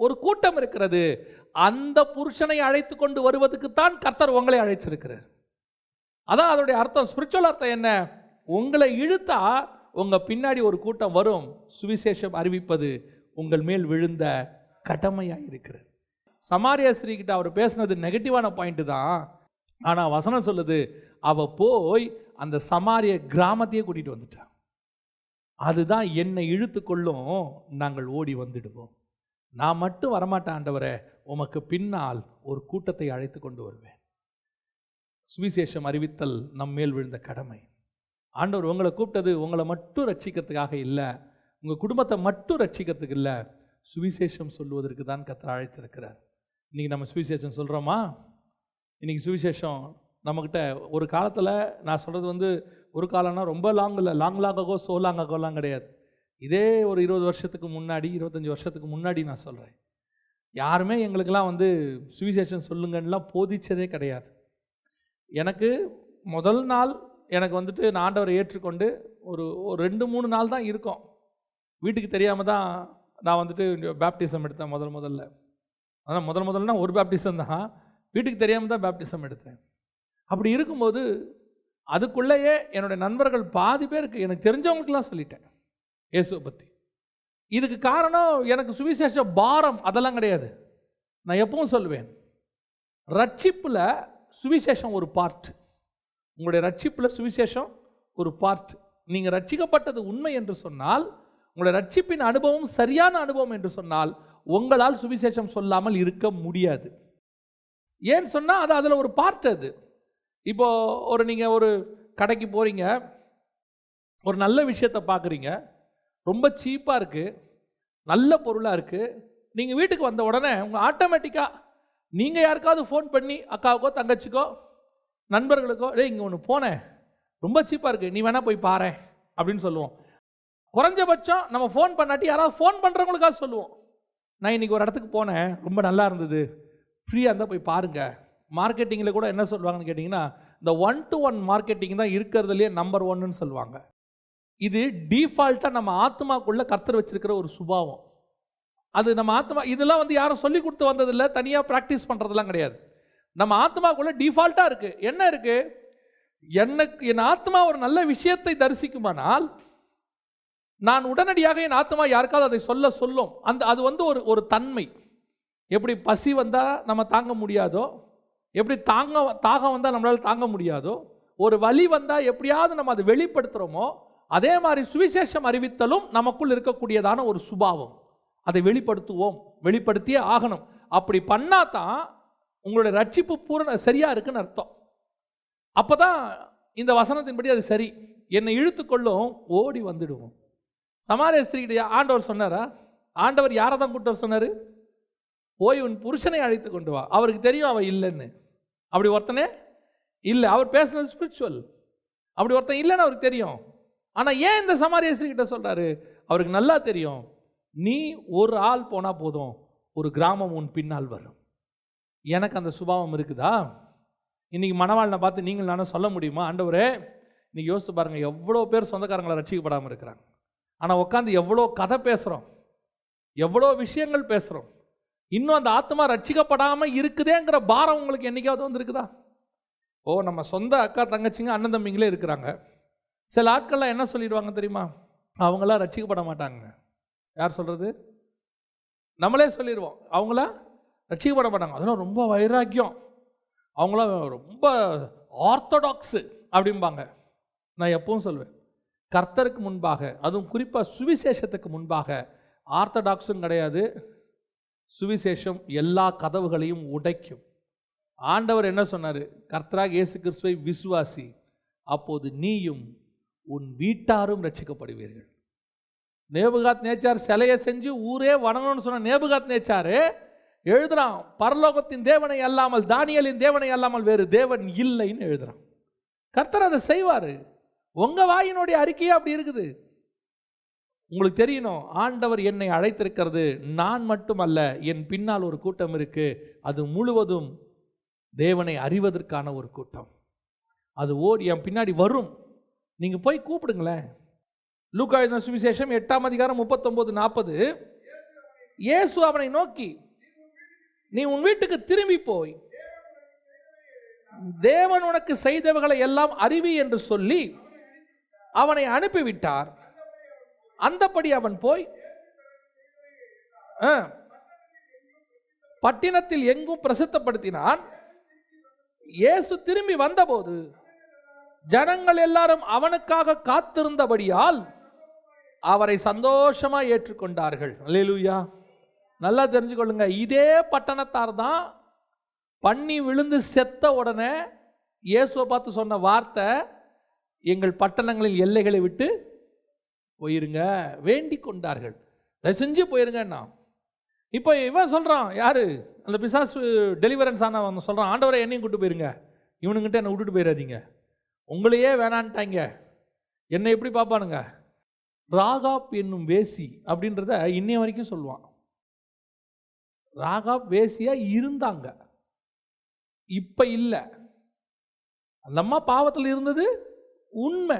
ஒரு கூட்டம் இருக்கிறது. அந்த புருஷனை அழைத்து கொண்டு வருவதற்குத்தான் கர்த்தர் உங்களை அழைச்சிருக்கிறார். அதான் அதோடைய அர்த்தம். ஸ்பிரிச்சுவல் அர்த்தம் என்ன? உங்களை இழுத்தா உங்க பின்னாடி ஒரு கூட்டம் வரும். சுவிசேஷம் அறிவிப்பது உங்கள் மேல் விழுந்த கடமையாக இருக்கிறது. சமாரிய ஸ்திரீ கிட்ட அவர் பேசுனது நெகட்டிவான பாயிண்ட் தான். ஆனால் வசனம் சொல்லுது, அவ போய் அந்த சமாரிய கிராமத்தையே கூட்டிட்டு வந்துட்டான். அதுதான் என்னை இழுத்து கொள்ளும், நாங்கள் ஓடி வந்துடுவோம். நான் மட்டும் வரமாட்டேன் ஆண்டவரே, உமக்கு பின்னால் ஒரு கூட்டத்தை அழைத்து கொண்டு வருவேன். சுவிசேஷம் அறிவித்தல் நம் மேல் விழுந்த கடமை. ஆண்டவர் உங்களை கூப்பிட்டது உங்களை மட்டும் ரட்சிக்கிறதுக்காக இல்லை, உங்கள் குடும்பத்தை மட்டும் ரட்சிக்கிறதுக்கு இல்லை, சுவிசேஷம் சொல்லுவதற்கு தான் கர்த்தர் அழைத்திருக்கிறார். இன்றைக்கி நம்ம சுவிசேஷம் சொல்கிறோமா? இன்றைக்கி சுவிசேஷம் நம்மக்கிட்ட ஒரு காலத்தில், நான் சொல்கிறது ஒரு காலம்னா ரொம்ப லாங் இல்லை, லாங்காகோ சோலாங்காகோலாம் கிடையாது. இதே ஒரு 20 வருஷத்துக்கு முன்னாடி, 25 வருஷத்துக்கு முன்னாடி நான் சொல்கிறேன். யாருமே எங்களுக்கெல்லாம் சுவிசேஷம் சொல்லுங்கன்னெலாம் போதிச்சதே கிடையாது. எனக்கு முதல் நாள் எனக்கு நான் ஆண்டவரை ஏற்றுக்கொண்டு ஒரு 2-3 நாள் தான் இருக்கும். வீட்டுக்கு தெரியாமல் தான் நான் பேப்டிசம் எடுத்தேன் முதல்ல. அதான் முதல்னா ஒரு பேப்டிசம் தான், வீட்டுக்கு தெரியாமல் தான் பேப்டிசம் எடுத்தேன். அப்படி இருக்கும்போது அதுக்குள்ளேயே என்னுடைய நண்பர்கள் பாதி பேருக்கு, எனக்கு தெரிஞ்சவங்களுக்கெல்லாம் சொல்லிட்டேன் இயேசுவை பற்றி. இதுக்கு காரணம் எனக்கு சுவிசேஷ பாரம் அதெல்லாம் கிடையாது. நான் எப்பவும் சொல்லுவேன், ரட்சிப்பில் சுவிசேஷம் ஒரு பார்ட். உங்களுடைய ரட்சிப்பில் சுவிசேஷம் ஒரு பார்ட். நீங்கள் ரட்சிக்கப்பட்டது உண்மை என்று சொன்னால், உங்களுடைய ரட்சிப்பின் அனுபவம் சரியான அனுபவம் என்று சொன்னால், உங்களால் சுவிசேஷம் சொல்லாமல் இருக்க முடியாது. ஏன்னு சொன்னால் அது அதில் ஒரு பார்ட். அது இப்போது நீங்கள் ஒரு கடைக்கு போகிறீங்க, ஒரு நல்ல விஷயத்தை பார்க்குறீங்க, ரொம்ப சீப்பாக இருக்குது, நல்ல பொருளாக இருக்குது. நீங்கள் வீட்டுக்கு வந்த உடனே உங்கள் ஆட்டோமேட்டிக்காக நீங்கள் யாருக்காவது ஃபோன் பண்ணி அக்காவுக்கோ தங்கச்சிக்கோ நண்பர்களுக்கோ, இங்கே ஒன்று போனேன் ரொம்ப சீப்பாக இருக்குது, நீ வேணால் போய் பாரு அப்படின்னு சொல்லுவோம். குறைஞ்சபட்சம் நம்ம ஃபோன் பண்ணாட்டி யாராவது ஃபோன் பண்ணுறவங்களுக்காக சொல்லுவோம், நான் இன்றைக்கி ஒரு இடத்துக்கு போனேன் ரொம்ப நல்லா இருந்தது, ஃப்ரீயாக இருந்தால் போய் பாருங்கள். மார்க்கெட்டிங்கில் கூட என்ன சொல்லுவாங்கன்னு கேட்டிங்கன்னா, இந்த 1-to-1 மார்க்கெட்டிங் தான் இருக்கிறதுலையே நம்பர் 1ன்னு சொல்லுவாங்க. இது டிஃபால்ட்டாக நம்ம ஆத்மாக்குள்ள கர்த்தர் வச்சிருக்கிற ஒரு சுபாவம். அது நம்ம ஆத்மா, இதெல்லாம் வந்து யாரும் சொல்லி கொடுத்து வந்ததில்லை, தனியாக ப்ராக்டிஸ் பண்ணுறதெல்லாம் கிடையாது. நம்ம ஆத்மாக்குள்ள டிஃபால்ட்டாக இருக்குது. என்ன இருக்குது? என் ஆத்மா ஒரு நல்ல விஷயத்தை தரிசிக்குமானால் நான் உடனடியாக என் ஆத்மா யாருக்காவது அதை சொல்லும். அது வந்து ஒரு தன்மை. எப்படி பசி வந்தால் நம்ம தாங்க முடியாதோ, எப்படி தாகம் வந்தால் நம்மளால் தாங்க முடியாதோ, ஒரு வலி வந்தால் எப்படியாவது நம்ம அதை வெளிப்படுத்துகிறோமோ, அதே மாதிரி சுவிசேஷம் அறிவித்தலும் நமக்குள் இருக்கக்கூடியதான ஒரு சுபாவம். அதை வெளிப்படுத்தியே ஆகணும். அப்படி பண்ணாதான் உங்களுடைய ரட்சிப்பு சரியாக இருக்குன்னு அர்த்தம். அப்போ தான் இந்த வசனத்தின்படி அது சரி. என்னை இழுத்துக்கொள்ளும், ஓடி வந்துடுவோம். சமாரிய ஸ்திரீகிட்ட ஆண்டவர் சொன்னாரா? ஆண்டவர் யாரை தான் கூட்டு வர சொன்னார்? போய் உன் புருஷனை அழைத்து கொண்டு வா. அவருக்கு தெரியும் அவன் இல்லைன்னு. அப்படி ஒருத்தனே இல்லை. அவர் பேசுனது ஸ்பிரிச்சுவல். அப்படி ஒருத்தன் இல்லைன்னு அவருக்கு தெரியும். ஆனால் ஏன் இந்த சமாரிய ஸ்திரீகிட்ட சொல்கிறாரு? அவருக்கு நல்லா தெரியும், நீ ஒரு ஆள் போனால் போதும், ஒரு கிராமம் உன் பின்னால் வரும். எனக்கு அந்த சுபாவம் இருக்குதா? இன்றைக்கி மணவாளனை பார்த்து நீங்கள் நானும் சொல்ல முடியுமா? ஆண்டவரே, இன்றைக்கி யோசித்து பாருங்கள், எவ்வளோ பேர் சொந்தக்காரங்களை ரட்சிக்கப்படாமல் இருக்கிறாங்க. ஆனால் உட்காந்து எவ்வளோ கதை பேசுகிறோம், எவ்வளோ விஷயங்கள் பேசுகிறோம். இன்னும் அந்த ஆத்மா ரட்சிக்கப்படாமல் இருக்குதேங்கிற பாரம் உங்களுக்கு என்றைக்காவது வந்துருக்குதா? நம்ம சொந்த அக்கா தங்கச்சிங்க அண்ணன் தம்பிங்களே இருக்கிறாங்க. சில ஆட்கள்லாம் என்ன சொல்லிடுவாங்க தெரியுமா? அவங்களாம் ரட்சிக்கப்பட மாட்டாங்க. யார் சொல்கிறது? நம்மளே சொல்லிடுவோம், அவங்களாம் ரட்சிக்கப்பட மாட்டாங்க. அதெல்லாம் ரொம்ப வைராக்கியம், அவங்களாம் ரொம்ப ஆர்த்தடாக்ஸு அப்படிம்பாங்க. நான் எப்பவும் சொல்வேன், கர்த்தருக்கு முன்பாக, அதுவும் குறிப்பாக சுவிசேஷத்துக்கு முன்பாக ஆர்த்தடாக்ஸும் கிடையாது. சுவிசேஷம் எல்லா கதவுகளையும் உடைக்கும். ஆண்டவர் என்ன சொன்னார்? கர்த்தராக இயேசு கிறிஸ்துவை விசுவாசி, அப்போது நீயும் உன் வீட்டாரும் ரட்சிக்கப்படுவீர்கள். நேபுகாத் நேச்சார் சிலையை செஞ்சு ஊரே வணங்கணும்னு சொன்ன நேபுகாத் நேச்சாரு எழுதுறான், பரலோகத்தின் தேவனை அல்லாமல், தானியேலின் தேவனை அல்லாமல் வேறு தேவன் இல்லைன்னு எழுதுறான். கர்த்தர் அதை செய்வார். உங்கள் வாயினுடைய அறிக்கையே அப்படி இருக்குது. உங்களுக்கு தெரியணும், ஆண்டவர் என்னை அழைத்திருக்கிறது நான் மட்டுமல்ல, என் பின்னால் ஒரு கூட்டம் இருக்கு. அது முழுவதும் தேவனை அறிவதற்கான ஒரு கூட்டம். அது ஓடி என் பின்னாடி வரும். நீங்கள் போய் கூப்பிடுங்களேன். லூக்கா எழுதின சுவிசேஷம் 8:39-40. இயேசு அவனை நோக்கி, நீ உன் வீட்டுக்கு திரும்பி போய் தேவன் உனக்கு செய்தவைகளை எல்லாம் அறிவி என்று சொல்லி அவனை அனுப்பிவிட்டார். அந்தபடி அவன் போய் பட்டினத்தில் எங்கும் பிரசித்தப்படுத்தினான். இயேசு திரும்பி வந்தபோது ஜனங்கள் எல்லாரும் அவனுக்காக காத்திருந்தபடியால் அவரை சந்தோஷமாக ஏற்றுக்கொண்டார்கள். அல்லேலூயா. நல்லா தெரிஞ்சுக்கொள்ளுங்க, இதே பட்டணத்தார் தான் பண்ணி விழுந்து செத்த உடனே இயேசுவை பார்த்து சொன்ன வார்த்தை, எங்கள் பட்டணங்களில் எல்லைகளை விட்டு போயிருங்க, வேண்டிக் கொண்டார்கள். அதை செஞ்சு போயிருங்கன்னா. இப்போ இவன் சொல்கிறான், யாரு? அந்த பிசாசு டெலிவரன்ஸ் ஆனவன் சொல்கிறான், ஆண்டவரை என்னையும் கூட்டு போயிருங்க, இவனுங்கிட்ட என்னை விட்டுட்டு போயிடாதீங்க, உங்களையே வேணான்ட்டாங்க, என்னை எப்படி பார்ப்பானுங்க? ராகாப் என்னும் வேசி அப்படின்றத இன்னைய வரைக்கும் சொல்லுவான். ராகாப் வேசியா இருந்தாங்க, இப்ப இல்லை. அந்த அம்மா பாவத்தில் இருந்தது உண்மை.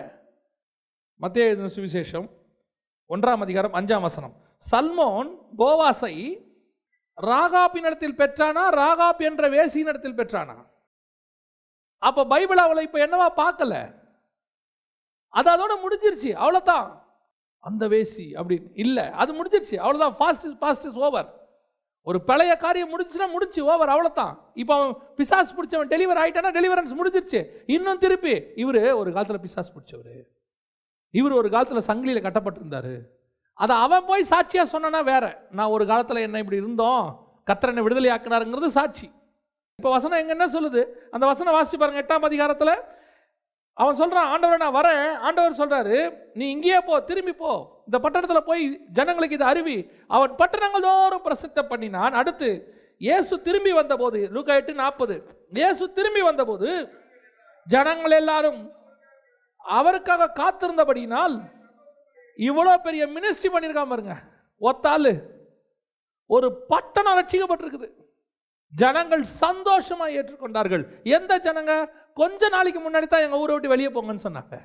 மத்தேயு எழுதின சுவிசேஷம் 1:5 சல்மோன் போவாசை ராகாப்பினிடத்தில் பெற்றானா, ராகாப் என்ற வேசியினிடத்தில் பெற்றானா? அப்ப பைபிள் அவளை இப்ப என்னவா பார்க்கல, அது அதோட முடிஞ்சிருச்சு, அவ்வளவுதான். அந்த வேசி அப்படின்னு இல்லை, அது முடிஞ்சிருச்சு, அவ்வளவுதான். Fast is over. ஒரு பழைய காரியம் முடிஞ்சுன்னா முடிச்சு, ஓவர், அவ்வளோதான். இப்போ அவன் பிசாஸ் பிடிச்சவன் டெலிவர் ஆகிட்டானா டெலிவரன்ஸ் முடிஞ்சிருச்சு. இன்னும் திருப்பி இவர் ஒரு காலத்தில் பிசாஸ் பிடிச்சவர், இவர் ஒரு காலத்தில் சங்கிலியில் கட்டப்பட்டிருந்தார். அதை அவன் போய் சாட்சியாக சொன்னானா வேற, நான் ஒரு காலத்தில் என்ன இப்படி இருந்தோம், கர்த்தர் என்னை விடுதலை ஆக்கினாருங்கிறது சாட்சி. இப்போ வசனம் எங்க என்ன சொல்லுது? அந்த வசனம் வாசிச்சு பாருங்க. 8 அவன் சொல்கிறான், ஆண்டவரை நான் வரேன். ஆண்டவர் சொல்கிறாரு, நீ இங்கேயே போ, திரும்பி போ, இந்த பட்டணத்தில் போய் ஜனங்களுக்கு இதை அறிவி. அவன் பட்டணங்கள் தோறும் பிரசித்தம் பண்ணினான். அடுத்து இயேசு திரும்பி வந்தபோது, லூக்கா 8:40, இயேசு திரும்பி வந்தபோது ஜனங்கள் எல்லாரும் அவருக்காக காத்திருந்தபடினால், இவ்வளோ பெரிய மினிஸ்ட்ரி பண்ணியிருக்காம பாருங்க. ஒத்தாளு ஒரு பட்டணம் ரட்சிக்கப்பட்டிருக்குது. ஜனங்கள் சந்தோஷமாக ஏற்றுக்கொண்டார்கள். எந்த ஜனங்க? கொஞ்ச நாளைக்கு முன்னாடி தான் எங்கள் ஊரை விட்டு வெளியே போங்கன்னு சொன்னாங்க.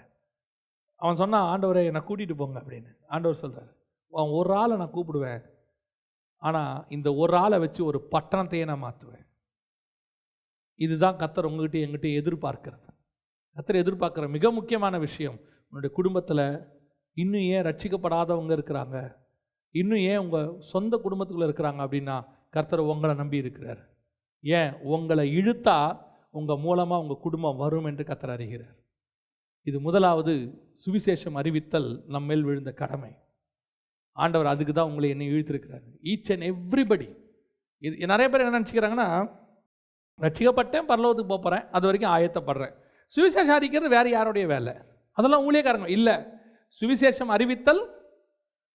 அவன் சொன்னான், ஆண்டவரை என்னை கூட்டிகிட்டு போங்க அப்படின்னு. ஆண்டவர் சொல்கிறார், அவன் ஒரு ஆளை நான் கூப்பிடுவேன், ஆனால் இந்த ஒரு ஆளை வச்சு ஒரு பட்டணத்தையே நான் மாற்றுவேன். இதுதான் கர்த்தர் உங்ககிட்ட எங்கிட்ட எதிர்பார்க்கிறது. கர்த்தர் எதிர்பார்க்குற மிக முக்கியமான விஷயம், உன்னுடைய குடும்பத்தில் இன்னும் ஏன் ரட்சிக்கப்படாதவங்க இருக்கிறாங்க, இன்னும் ஏன் உங்கள் சொந்த குடும்பத்துக்குள்ளே இருக்கிறாங்க அப்படின்னா, கர்த்தர் உங்களை நம்பி இருக்கிறார். ஏன் உங்களை இழுத்தா உங்கள் மூலமாக உங்கள் குடும்பம் வரும் என்று கர்த்தர் அறிகிறார். இது முதலாவது சுவிசேஷம் அறிவித்தல் நம்மேல் விழுந்த கடமை. ஆண்டவர் அதுக்கு தான் உங்களை என்னை இழுத்திருக்கிறார். Each and everybody. இது நிறைய பேர் என்ன நினச்சிக்கிறாங்கன்னா, ரட்சிக்கப்பட்டேன், பரலோகத்துக்கு போகிறேன், அது வரைக்கும் ஆயத்தப்படுறேன். சுவிசேஷம் அறிவிக்கிறது வேறு யாருடைய வேலை, அதெல்லாம் ஊழியக்காரங்க இல்லை. சுவிசேஷம் அறிவித்தல்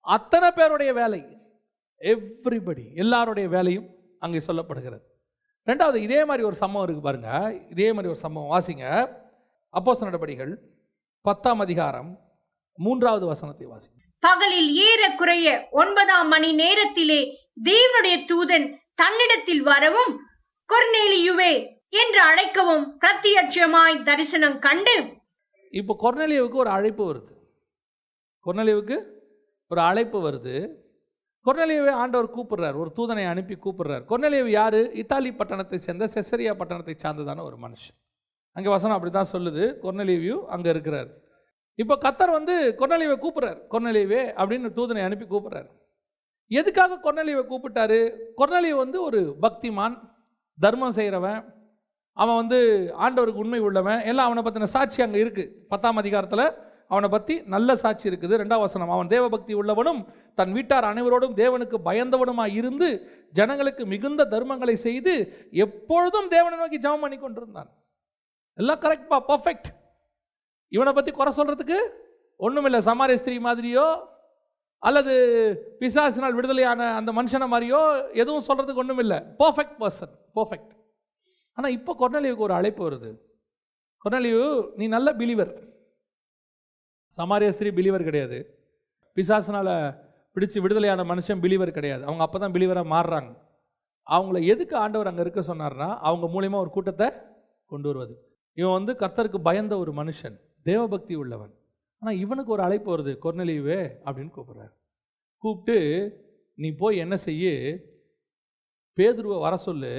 அத்தனை பேருடைய வேலை. எவ்ரிபடி, எல்லாருடைய வேலையும் அங்கே சொல்லப்படுகிறது. ரெண்டாவது, இதே மாதிரி ஒரு சம்பவம் இருக்குது பாருங்க. இதே மாதிரி ஒரு சம்பவம் வாசிங்க. அப்போஸ்தலர் நடபடிகள் 10ஆம் அதிகாரம் 3வது வசனத்தை வாசிங்க. பகலில் ஏறக்குறைய 9ஆம் மணி நேரத்திலே தேவனுடைய தூதன் தன்னிடத்தில் வரவும், கொர்நேலியுவே என்று அழைக்கவும் பிரத்யட்சமாய் தரிசனம் கண்டு. இப்போ கொர்நேலியுவுக்கு ஒரு அழைப்பு வருது. கொர்நேலியுவுக்கு ஒரு அழைப்பு வருது. கொர்நேலியுவை ஆண்டவர் கூப்பிடுறார், ஒரு தூதனை அனுப்பி கூப்பிடுறார். கொர்நேலியு யாரு? இத்தாலி பட்டணத்தை சேர்ந்த செசரியா பட்டணத்தை சார்ந்ததான ஒரு மனுஷன். அங்கே வசனம் அப்படி தான் சொல்லுது. கொர்நேலியு அங்கே இருக்கிறார். இப்போ கர்த்தர் கொர்நேலியுவை கூப்பிடுறார். கொர்நேலியுவே அப்படின்னு தூதனை அனுப்பி கூப்பிடுறார். எதுக்காக கொர்நேலியுவை கூப்பிட்டாரு? கொர்நேலியு ஒரு பக்திமான், தர்மம் செய்கிறவன், அவன் ஆண்டவருக்கு உண்மை உள்ளவன், எல்லாம் அவனை பற்றின சாட்சி அங்கே இருக்குது. 10ஆம் அதிகாரத்தில் அவனை பற்றி நல்ல சாட்சி இருக்குது. 2ஆம் வசனம், அவன் தேவபக்தி உள்ளவனும் தன் வீட்டார் அனைவரோடும் தேவனுக்கு பயந்தவனுமாய் இருந்து ஜனங்களுக்கு மிகுந்த தர்மங்களை செய்து எப்பொழுதும் தேவனை நோக்கி ஜெபம் பண்ணி கொண்டிருந்தான். எல்லாம் கரெக்ட்பா, பர்ஃபெக்ட். இவனை பற்றி குறை சொல்கிறதுக்கு ஒன்றும் இல்லை. சமாரிய ஸ்திரீ மாதிரியோ அல்லது பிசாசினால் விடுதலையான அந்த மனுஷனை மாதிரியோ எதுவும் சொல்கிறதுக்கு ஒன்றும் இல்லை. Perfect person, perfect. ஆனால் இப்போ கொர்நேலியுவுக்கு ஒரு அழைப்பு வருது. கொர்நேலியு, நீ நல்ல பிலீவர். சமாரிய ஸ்திரீ பிலீவர் கிடையாது. பிசாசினால் பிடிச்சி விடுதலையான மனுஷன் பிலீவர் கிடையாது. அவங்க அப்போ தான் பிலீவராக மாறுறாங்க. அவங்கள எதுக்கு ஆண்டவர் அங்கே இருக்க சொன்னார்னா, அவங்க மூலிமா ஒரு கூட்டத்தை கொண்டு வருவது. இவன் கர்த்தருக்கு பயந்த ஒரு மனுஷன், தேவபக்தி உள்ளவன். ஆனால் இவனுக்கு ஒரு அழைப்பு வருது, கொர்நேலியுவே அப்படின்னு கூப்பிட்றாரு. கூப்பிட்டு, நீ போய் என்ன செய்ய, பேதுருவை வர சொல்லு,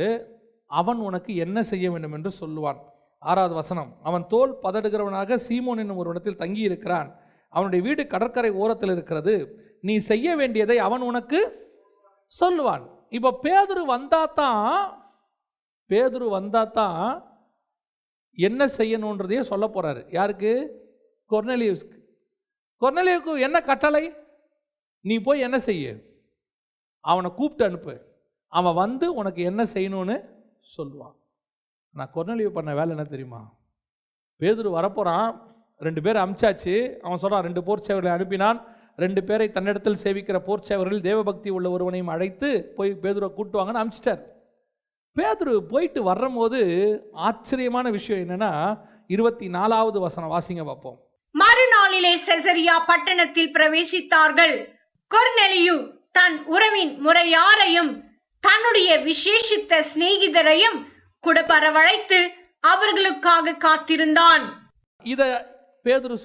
அவன் உனக்கு என்ன செய்ய வேண்டும் என்று சொல்லுவான். 6வது வசனம், அவன் தோல் பதடுகிறவனாக சீமோன் என்னும் ஒரு இடத்தில் தங்கி இருக்கிறான். அவனுடைய வீடு கடற்கரை ஓரத்தில் இருக்கிறது. நீ செய்ய வேண்டியதை அவன் உனக்கு சொல்லுவான். இப்போ பேதுரு வந்தாதான் என்ன செய்யணுன்றதையே சொல்ல போறாரு. யாருக்கு? கொர்நேலியுஸ்க்கு. கொர்நேலியுவுக்கு என்ன கட்டளை? நீ போய் என்ன செய்ய, அவனை கூப்பிட்டு அனுப்பு, அவன் உனக்கு என்ன செய்யணும்னு சொல்லுவான். நான் கொர்நேலியு பண்ண வேலை என்ன தெரியுமா? பேதுரு வரப்போகிறான், 2 பேரை அமிச்சாச்சு. அவன் சொல்கிறான், 2 போர்ச்சேவர்களை அனுப்பினான். 2 பேரை தன்னிடத்தில் சேவிக்கிற போர்ச்சேவர்கள் தேவபக்தி உள்ள ஒருவனையும் அழைத்து போய் பேதுருவை கூட்டுவாங்கன்னு அமிச்சிட்டார். பேதுரு போயிட்டு வரும்போது ஆச்சரியமான விஷயம் என்னன்னா, 24வது வசனம் வாசிங்க பார்ப்போம். மறுநாளிலே செசரியா பட்டணத்தில் பிரவேசித்தார்கள். கொர்நேலியு தன் உறவின் முறையாரையும் தன்னுடைய விசேஷித்த சிநேகிதரையும் கூட வரவழைத்து அவர்களுக்காக காத்திருந்தான். இத பேதுரு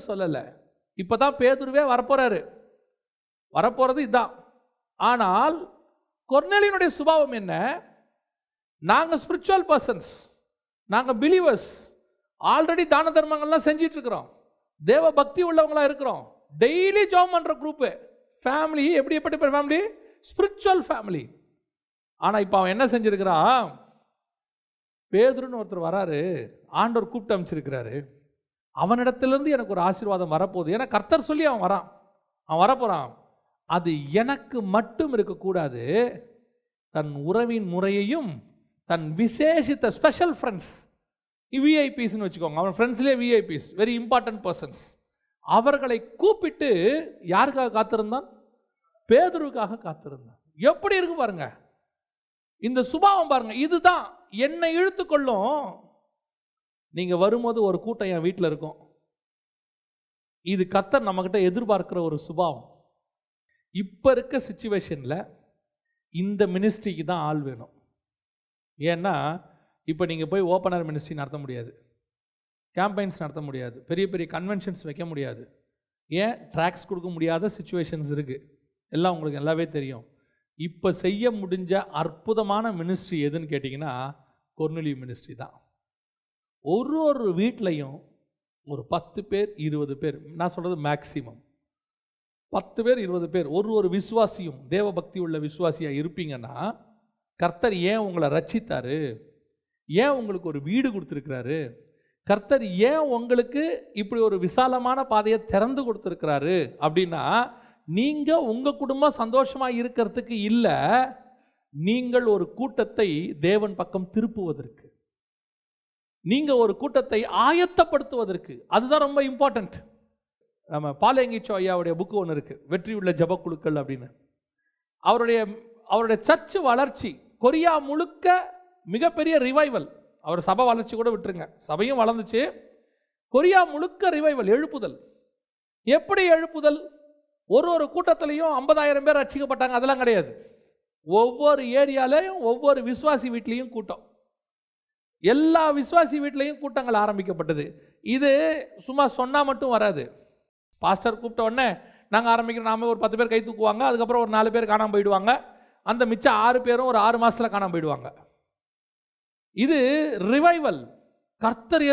சொல்லல. இப்பதான் பேதுருவே வரப்போறது இதான். ஆனால் கொர்நேலியுனுடைய சுபாவம் என்ன? நாங்க ஸ்பிரிச்சுவல் பர்சன்ஸ், நாங்க பிலீவர்ஸ், ஆல்ரெடி தான தர்மங்கள்லாம் செஞ்சிட்டு இருக்கிறோம், தேவ பக்தி உள்ளவங்களா இருக்கிறோம், டெய்லி ஜெபம் பண்ற குரூப் ஃபேமிலி. எப்படிப்பட்ட ஃபேமிலி? Spiritual family. ஆனால் இப்போ அவன் என்ன செஞ்சிருக்கிறான்? பேதுருன்னு ஒருத்தர் வராரு, ஆண்டவர் கூப்பிட்டு அமைச்சிருக்கிறாரு, அவனிடத்திலிருந்து எனக்கு ஒரு ஆசீர்வாதம் வரப்போகுது. ஏன்னா கர்த்தர் சொல்லி அவன் வரப்போகிறான். அது எனக்கு மட்டும் இருக்கக்கூடாது, தன் உறவின் முறையையும் தன் விசேஷித்த ஸ்பெஷல் ஃப்ரெண்ட்ஸ், விஐபிஸ்ன்னு வச்சுக்கோங்க, அவன் ஃப்ரெண்ட்ஸ்லேயே விஐபிஸ், வெரி இம்பார்ட்டன்ட் பர்சன்ஸ், அவர்களை கூப்பிட்டு யாருக்காக காத்திருந்தான்? பேதுருவுக்காக காத்திருந்தான். எப்படி இருக்கு பாருங்க இந்த சுபாவம், பாருங்க. இதுதான் என்னை இழுத்துக்கொள்ளும். நீங்க வரும்போது ஒரு கூட்டம் என் வீட்டில் இருக்கும். இது கர்த்தர் நம்மகிட்ட எதிர்பார்க்கிற ஒரு சுபாவம். இப்போ இருக்க சிச்சுவேஷனில் இந்த மினிஸ்ட்ரிக்கு தான் ஆள் வேணும். ஏன்னா இப்போ நீங்கள் போய் ஓப்பனர் மினிஸ்ட்ரி நடத்த முடியாது. கேம்பெயின்ஸ் நடத்த முடியாது, பெரிய பெரிய கன்வென்ஷன்ஸ் வைக்க முடியாது. ஏன்? ட்ராக்ஸ் கொடுக்க முடியாத சிச்சுவேஷன்ஸ் இருக்குது. எல்லாம் உங்களுக்கு நல்லாவே தெரியும். இப்போ செய்ய முடிஞ்ச அற்புதமான மினிஸ்ட்ரி எதுன்னு கேட்டிங்கன்னா கொர்நேலியு மினிஸ்ட்ரி தான். ஒரு வீட்லையும் ஒரு 10 பேர் 20 பேர், நான் சொல்கிறது மேக்சிமம் 10 பேர் 20 பேர் ஒரு விசுவாசியும் தேவ பக்தி உள்ள விசுவாசியாக இருப்பீங்கன்னா கர்த்தர் ஏன் உங்களை ரட்சித்தாரு? ஏன் உங்களுக்கு ஒரு வீடு கொடுத்துருக்கிறாரு? கர்த்தர் ஏன் உங்களுக்கு இப்படி ஒரு விசாலமான பாதையை திறந்து கொடுத்துருக்கிறாரு அப்படின்னா, நீங்கள் உங்கள் குடும்பம் சந்தோஷமாக இருக்கிறதுக்கு இல்லை, நீங்கள் ஒரு கூட்டத்தை தேவன் பக்கம் திருப்புவதற்கு, நீங்கள் ஒரு கூட்டத்தை ஆயத்தப்படுத்துவதற்கு. அதுதான் ரொம்ப இம்பார்ட்டன்ட். நம்ம பாலேங்கிச்சோ ஐயாவுடைய புக்கு ஒன்று இருக்குது, வெற்றி உள்ள ஜபக்குழுக்கள் அப்படின்னு. அவருடைய சர்ச்சு வளர்ச்சி கொரியா முழுக்க மிகப்பெரிய ரிவைவல். அவர் சபை வளர்ச்சி கூட விட்டுருங்க, சபையும் வளர்ந்துச்சு, கொரியா முழுக்க ரிவைவல், எழுப்புதல். எப்படி எழுப்புதல்? ஒரு கூட்டத்திலையும் 50,000 பேர் ரட்சிக்கப்பட்டாங்க, அதெல்லாம் கிடையாது. ஒவ்வொரு ஏரியாலையும் ஒவ்வொரு விசுவாசி வீட்லேயும் கூட்டம், எல்லா விசுவாசி வீட்லேயும் கூட்டங்கள் ஆரம்பிக்கப்பட்டது. இது சும்மா சொன்னால் மட்டும் வராது. பாஸ்டர் கூப்பிட்ட உடனே நாங்கள் ஆரம்பிக்கிறோம், நாம ஒரு 10 பேர் கை தூக்குவாங்க, அதுக்கப்புறம் ஒரு 4 பேர் காணாமல் போயிடுவாங்க, அந்த மிச்சம் 6 பேரும் ஒரு 6 மாதத்தில் காணாமல் போயிடுவாங்க. இது ரிவைவல், கர்த்தர்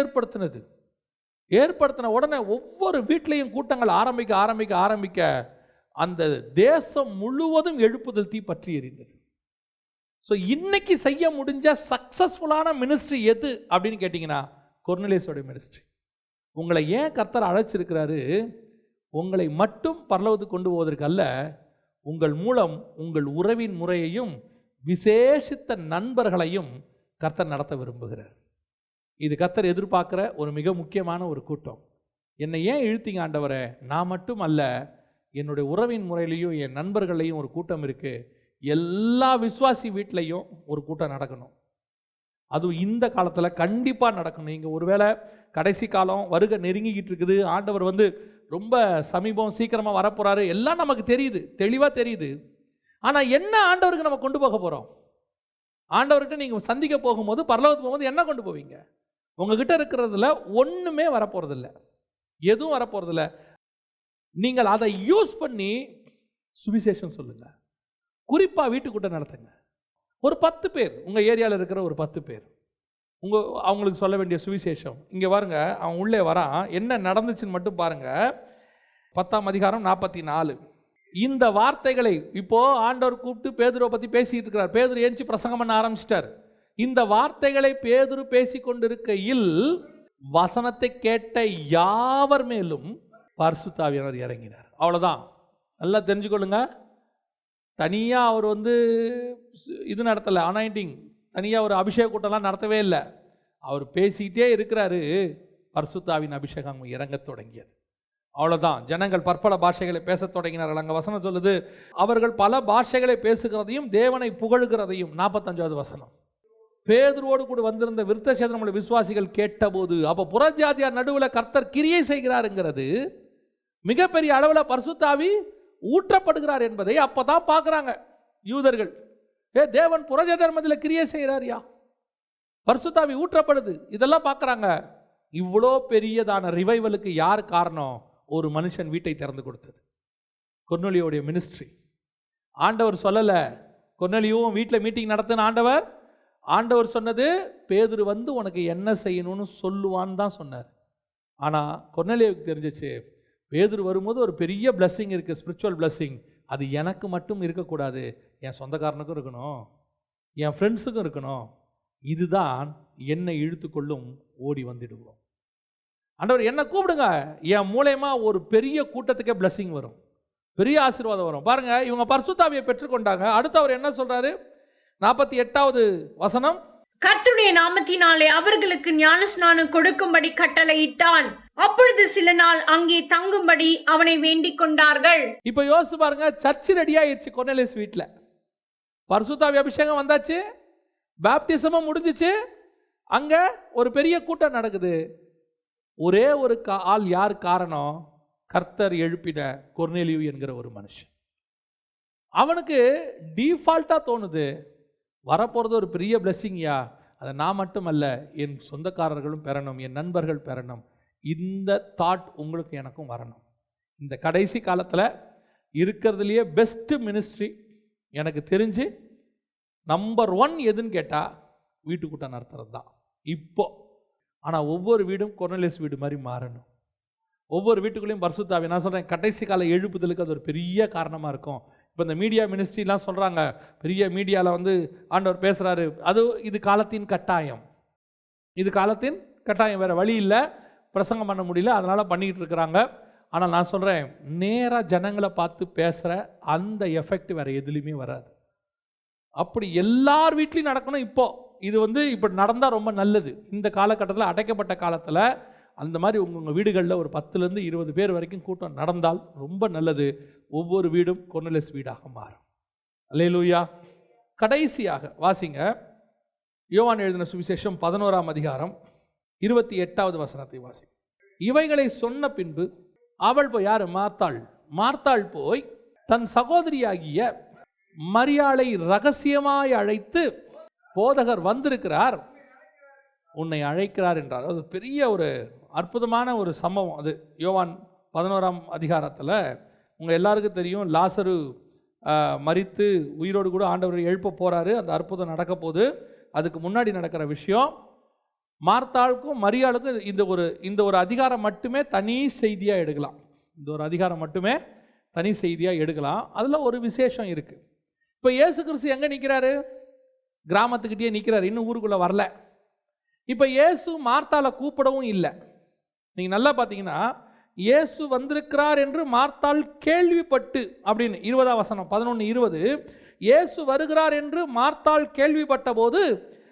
ஏற்படுத்தின உடனே ஒவ்வொரு வீட்லேயும் கூட்டங்கள் ஆரம்பிக்க அந்த தேசம் முழுவதும் எழுப்புதல் தீ பற்றி எரிந்தது. ஸோ இன்னைக்கு செய்ய முடிஞ்ச சக்ஸஸ்ஃபுல்லான மினிஸ்ட்ரி எது அப்படின்னு கேட்டிங்கன்னா கொர்நேலியுஸோட மினிஸ்ட்ரி. உங்களை ஏன் கர்த்தர் அழைச்சிருக்கிறாரு? உங்களை மட்டும் பரலோகத்துக்கு கொண்டு போவதற்கு அல்ல, உங்கள் மூலம் உங்கள் உறவின் முறையையும் விசேஷித்த நண்பர்களையும் கர்த்தர் நடத்த விரும்புகிறார். இது கர்த்தர் எதிர்பார்க்குற ஒரு மிக முக்கியமான ஒரு கூட்டம். என்னை ஏன் இழுத்தீங்க ஆண்டவரே? நான் மட்டும் அல்ல, என்னுடைய உறவின் முறையிலையும் என் நண்பர்களையும் ஒரு கூட்டம் இருக்குது. எல்லா விசுவாசி வீட்லையும் ஒரு கூட்டம் நடக்கணும். அதுவும் இந்த காலத்தில் கண்டிப்பாக நடக்கணும். நீங்கள் ஒருவேளை கடைசி காலம் வருகை நெருங்கிக்கிட்டு இருக்குது, ஆண்டவர் ரொம்ப சமீபம் சீக்கிரமாக வரப்போகிறாரு, எல்லாம் நமக்கு தெரியுது, தெளிவாக தெரியுது. ஆனால் என்ன ஆண்டவருக்கு நம்ம கொண்டு போக போகிறோம்? ஆண்டவர்கிட்ட நீங்கள் சந்திக்க போகும்போது, பரலோகத்துக்கு போகும்போது என்ன கொண்டு போவீங்க? உங்ககிட்ட இருக்கிறதுல ஒன்றுமே வரப்போகிறதில்ல, எதுவும் வரப்போகிறதில்ல. நீங்கள் அதை யூஸ் பண்ணி சுவிசேஷம் சொல்லுங்கள். குறிப்பாக வீட்டுக்கூட்டம் நடத்துங்க. ஒரு 10 பேர், உங்கள் ஏரியாவில் இருக்கிற ஒரு 10 பேர் அவங்களுக்கு சொல்ல வேண்டிய சுவிசேஷம். இங்கே பாருங்க, அவன் உள்ளே வரான், என்ன நடந்துச்சுன்னு மட்டும் பாருங்க. 10ஆம் அதிகாரம் 44. இந்த வார்த்தைகளை இப்போ ஆண்டவர் கூப்பிட்டு பேதுருவை பற்றி பேசிட்டு இருக்கிறார். பேதுரு ஏஞ்சி பிரசங்கம் பண்ண ஆரம்பிச்சிட்டார். இந்த வார்த்தைகளை பேதுரு பேசி கொண்டிருக்கையில் வசனத்தை கேட்ட யாவர் மேலும் பரிசுத்த ஆவியானவர் இறங்கினார். அவ்வளோதான், நல்லா தெரிஞ்சுக்கொள்ளுங்க. தனியாக அவர் இது நடத்தலை, அனாயிண்டிங் தனியாக ஒரு அபிஷேக கூட்டம்லாம் நடத்தவே இல்லை. அவர் பேசிக்கிட்டே இருக்கிறாரு, பரிசுத்த ஆவியின் அபிஷேகம் இறங்க தொடங்கியது. அவ்வளோதான். ஜனங்கள் பற்பல பாஷைகளை பேச தொடங்கினார்கள். அங்கே வசனம் சொல்லுது, அவர்கள் பல பாஷைகளை பேசுகிறதையும் தேவனை புகழுகிறதையும். 45வது வசனம். பேதுருவோடு கூட வந்திருந்த விருத்த சேதனமுள்ள விசுவாசிகள் கேட்டபோது, அப்போ புறஜாதியார் நடுவில் கர்த்தர் கிரியை செய்கிறாருங்கிறது, மிகப்பெரிய அளவில் பரிசுத்த ஆவி ஊற்றப்படுகிறார் என்பதை அப்பதான் பார்க்குறாங்க யூதர்கள். தேவன் புறஜாதியார் மத்தியில் கிரியை செய்கிறாரியா, பரிசுத்த ஆவி ஊற்றப்படுது, இதெல்லாம் பார்க்குறாங்க. இவ்வளோ பெரியதான ரிவைவலுக்கு யார் காரணம்? ஒரு மனுஷன் வீட்டை திறந்து கொடுத்தது, கொர்நேலியுடைய மினிஸ்ட்ரி. ஆண்டவர் சொல்லலை கொர்நேலியும் வீட்டில் மீட்டிங் நடத்துன ஆண்டவர் சொன்னது, பேதுரு உனக்கு என்ன செய்யணும்னு சொல்லுவான்னு தான் சொன்னார். ஆனால் கொர்நேலியுவுக்கு தெரிஞ்சிச்சு, பேதுரு வரும்போது ஒரு பெரிய பிளஸ்ஸிங் இருக்குது, ஸ்பிரிச்சுவல் பிளஸ்ஸிங். அது எனக்கு மட்டும் இருக்கக்கூடாது, என் சொந்தக்காரனுக்கும் இருக்கணும், என் ஃப்ரெண்ட்ஸுக்கும் இருக்கணும். இதுதான் என்னை இழுத்துக்கொள்ளும், ஓடி வந்துடுவோம். ஆண்டவர் என்ன கூப்பிடுங்க, என் மூலமா ஒரு பெரிய கூட்டத்துக்கே பிளஸ்ஸிங் வரும், பெரிய ஆசீர்வாதம் வரும். பாருங்க, இவங்க பரிசுத்த ஆவியை பெற்றுக்கொண்டாங்க. அடுத்து அவர் என்ன சொல்றாரு? 48வது வசனம். கர்த்தருடைய நாமத்தினாலே அவர்களுக்கு ஞானஸ்நானம் கொடுக்கும்படி கட்டளையிட்டான். அப்பொழுது சில நாள் அங்கே தங்கும்படி அவனை வேண்டிக் கொண்டார்கள். இப்ப யோசிச்சு பாருங்க, சர்ச்சு ரெடி ஆயிடுச்சு கொர்நேலியுஸ் வீட்டில். பரிசுத்த ஆவி அபிஷேகம் வந்தாச்சு, பேப்டிசமும் முடிஞ்சிச்சு, அங்க ஒரு பெரிய கூட்டம் நடக்குது. ஒரே ஒரு ஆள் யார் காரணம்? கர்த்தர் எழுப்பின கொர்நேலியு என்கிற ஒரு மனுஷன். அவனுக்கு டிஃபால்ட்டா தோணுது, வரப்போறது ஒரு பெரிய பிளஸ்ஸிங்யா, அதை நான் மட்டுமல்ல, என் சொந்தக்காரர்களும் பெறணும், என் நண்பர்கள் பெறணும். இந்த தாட் உங்களுக்கு எனக்கும் வரணும். இந்த கடைசி காலத்தில் இருக்கிறதுலையே பெஸ்ட்டு மினிஸ்ட்ரி எனக்கு தெரிஞ்சு நம்பர் 1 எதுன்னு கேட்டால் வீட்டுக்கூட்டம் நடத்துறது தான் இப்போ. ஆனால் ஒவ்வொரு வீடும் கொர்னேலியஸ் வீடு மாதிரி மாறணும். ஒவ்வொரு வீட்டுக்குள்ளேயும் பரிசுத்த ஆவி, நான் சொல்கிறேன், கடைசி கால எழுப்புதலுக்கு அது ஒரு பெரிய காரணமாக இருக்கும். இப்போ இந்த மீடியா மினிஸ்ட்ரிலாம் சொல்கிறாங்க, பெரிய மீடியாவில் ஆண்டவர் பேசுகிறாரு, அது இது காலத்தின் கட்டாயம். இது காலத்தின் கட்டாயம், வேறு வழி இல்லை, பிரசங்கம் பண்ண முடியல, அதனால் பண்ணிக்கிட்டு இருக்கிறாங்க. ஆனால் நான் சொல்கிறேன், நேராக ஜனங்களை பார்த்து பேசுகிற அந்த எஃபெக்ட் வேறு எதுலேயுமே வராது. அப்படி எல்லார் வீட்லேயும் நடக்கணும். இது இப்போ நடந்தால் ரொம்ப நல்லது. இந்த காலகட்டத்தில், அடைக்கப்பட்ட காலத்தில் அந்த மாதிரி உங்கள் வீடுகளில் ஒரு 10லேருந்து 20 பேர் வரைக்கும் கூட்டம் நடந்தால் ரொம்ப நல்லது. ஒவ்வொரு வீடும் கொர்னேலியஸ் வீடாக மாறும். அல்லேலூயா. கடைசியாக வாசிங்க, யோவான் எழுதின சுவிசேஷம் 11ஆம் அதிகாரம் 28வது வசனத்தை வாசிங்க. இவைகளை சொன்ன பின்பு அவள் போய், யார்? மார்த்தாள் போய் தன் சகோதரியாகிய மரியாளை ரகசியமாய் அழைத்து, போதகர் வந்திருக்கிறார், உன்னை அழைக்கிறார் என்றார். அது பெரிய ஒரு அற்புதமான ஒரு சம்பவம். அது யோவான் 11ஆம் அதிகாரத்தில் உங்கள் எல்லாருக்கும் தெரியும், லாசரு மரித்து உயிரோடு கூட ஆண்டவர் எழுப்ப போகிறாரு. அந்த அற்புதம் நடக்க போது. அதுக்கு முன்னாடி நடக்கிற விஷயம், மார்த்தாளுக்கும் மரியாளுக்கும் இந்த ஒரு அதிகாரம் மட்டுமே தனி செய்தியாக எடுக்கலாம். இந்த ஒரு அதிகாரம் மட்டுமே தனி செய்தியாக எடுக்கலாம். அதில் ஒரு விசேஷம் இருக்குது. இப்போ இயேசு கிறிஸ்து எங்கே நிற்கிறாரு? கிராமத்துக்கிட்டே நிற்கிறார், இன்னும் ஊருக்குள்ளே வரல. இப்போ இயேசு மார்த்தாளை கூப்பிடவும் இல்லை. நீங்கள் நல்லா பார்த்தீங்கன்னா, இயேசு வந்திருக்கிறார் என்று மார்த்தாள் கேள்விப்பட்டு, அப்படின்னு 20ஆம் வசனம் 11:20, இயேசு வருகிறார் என்று மார்த்தாள் கேள்விப்பட்ட போது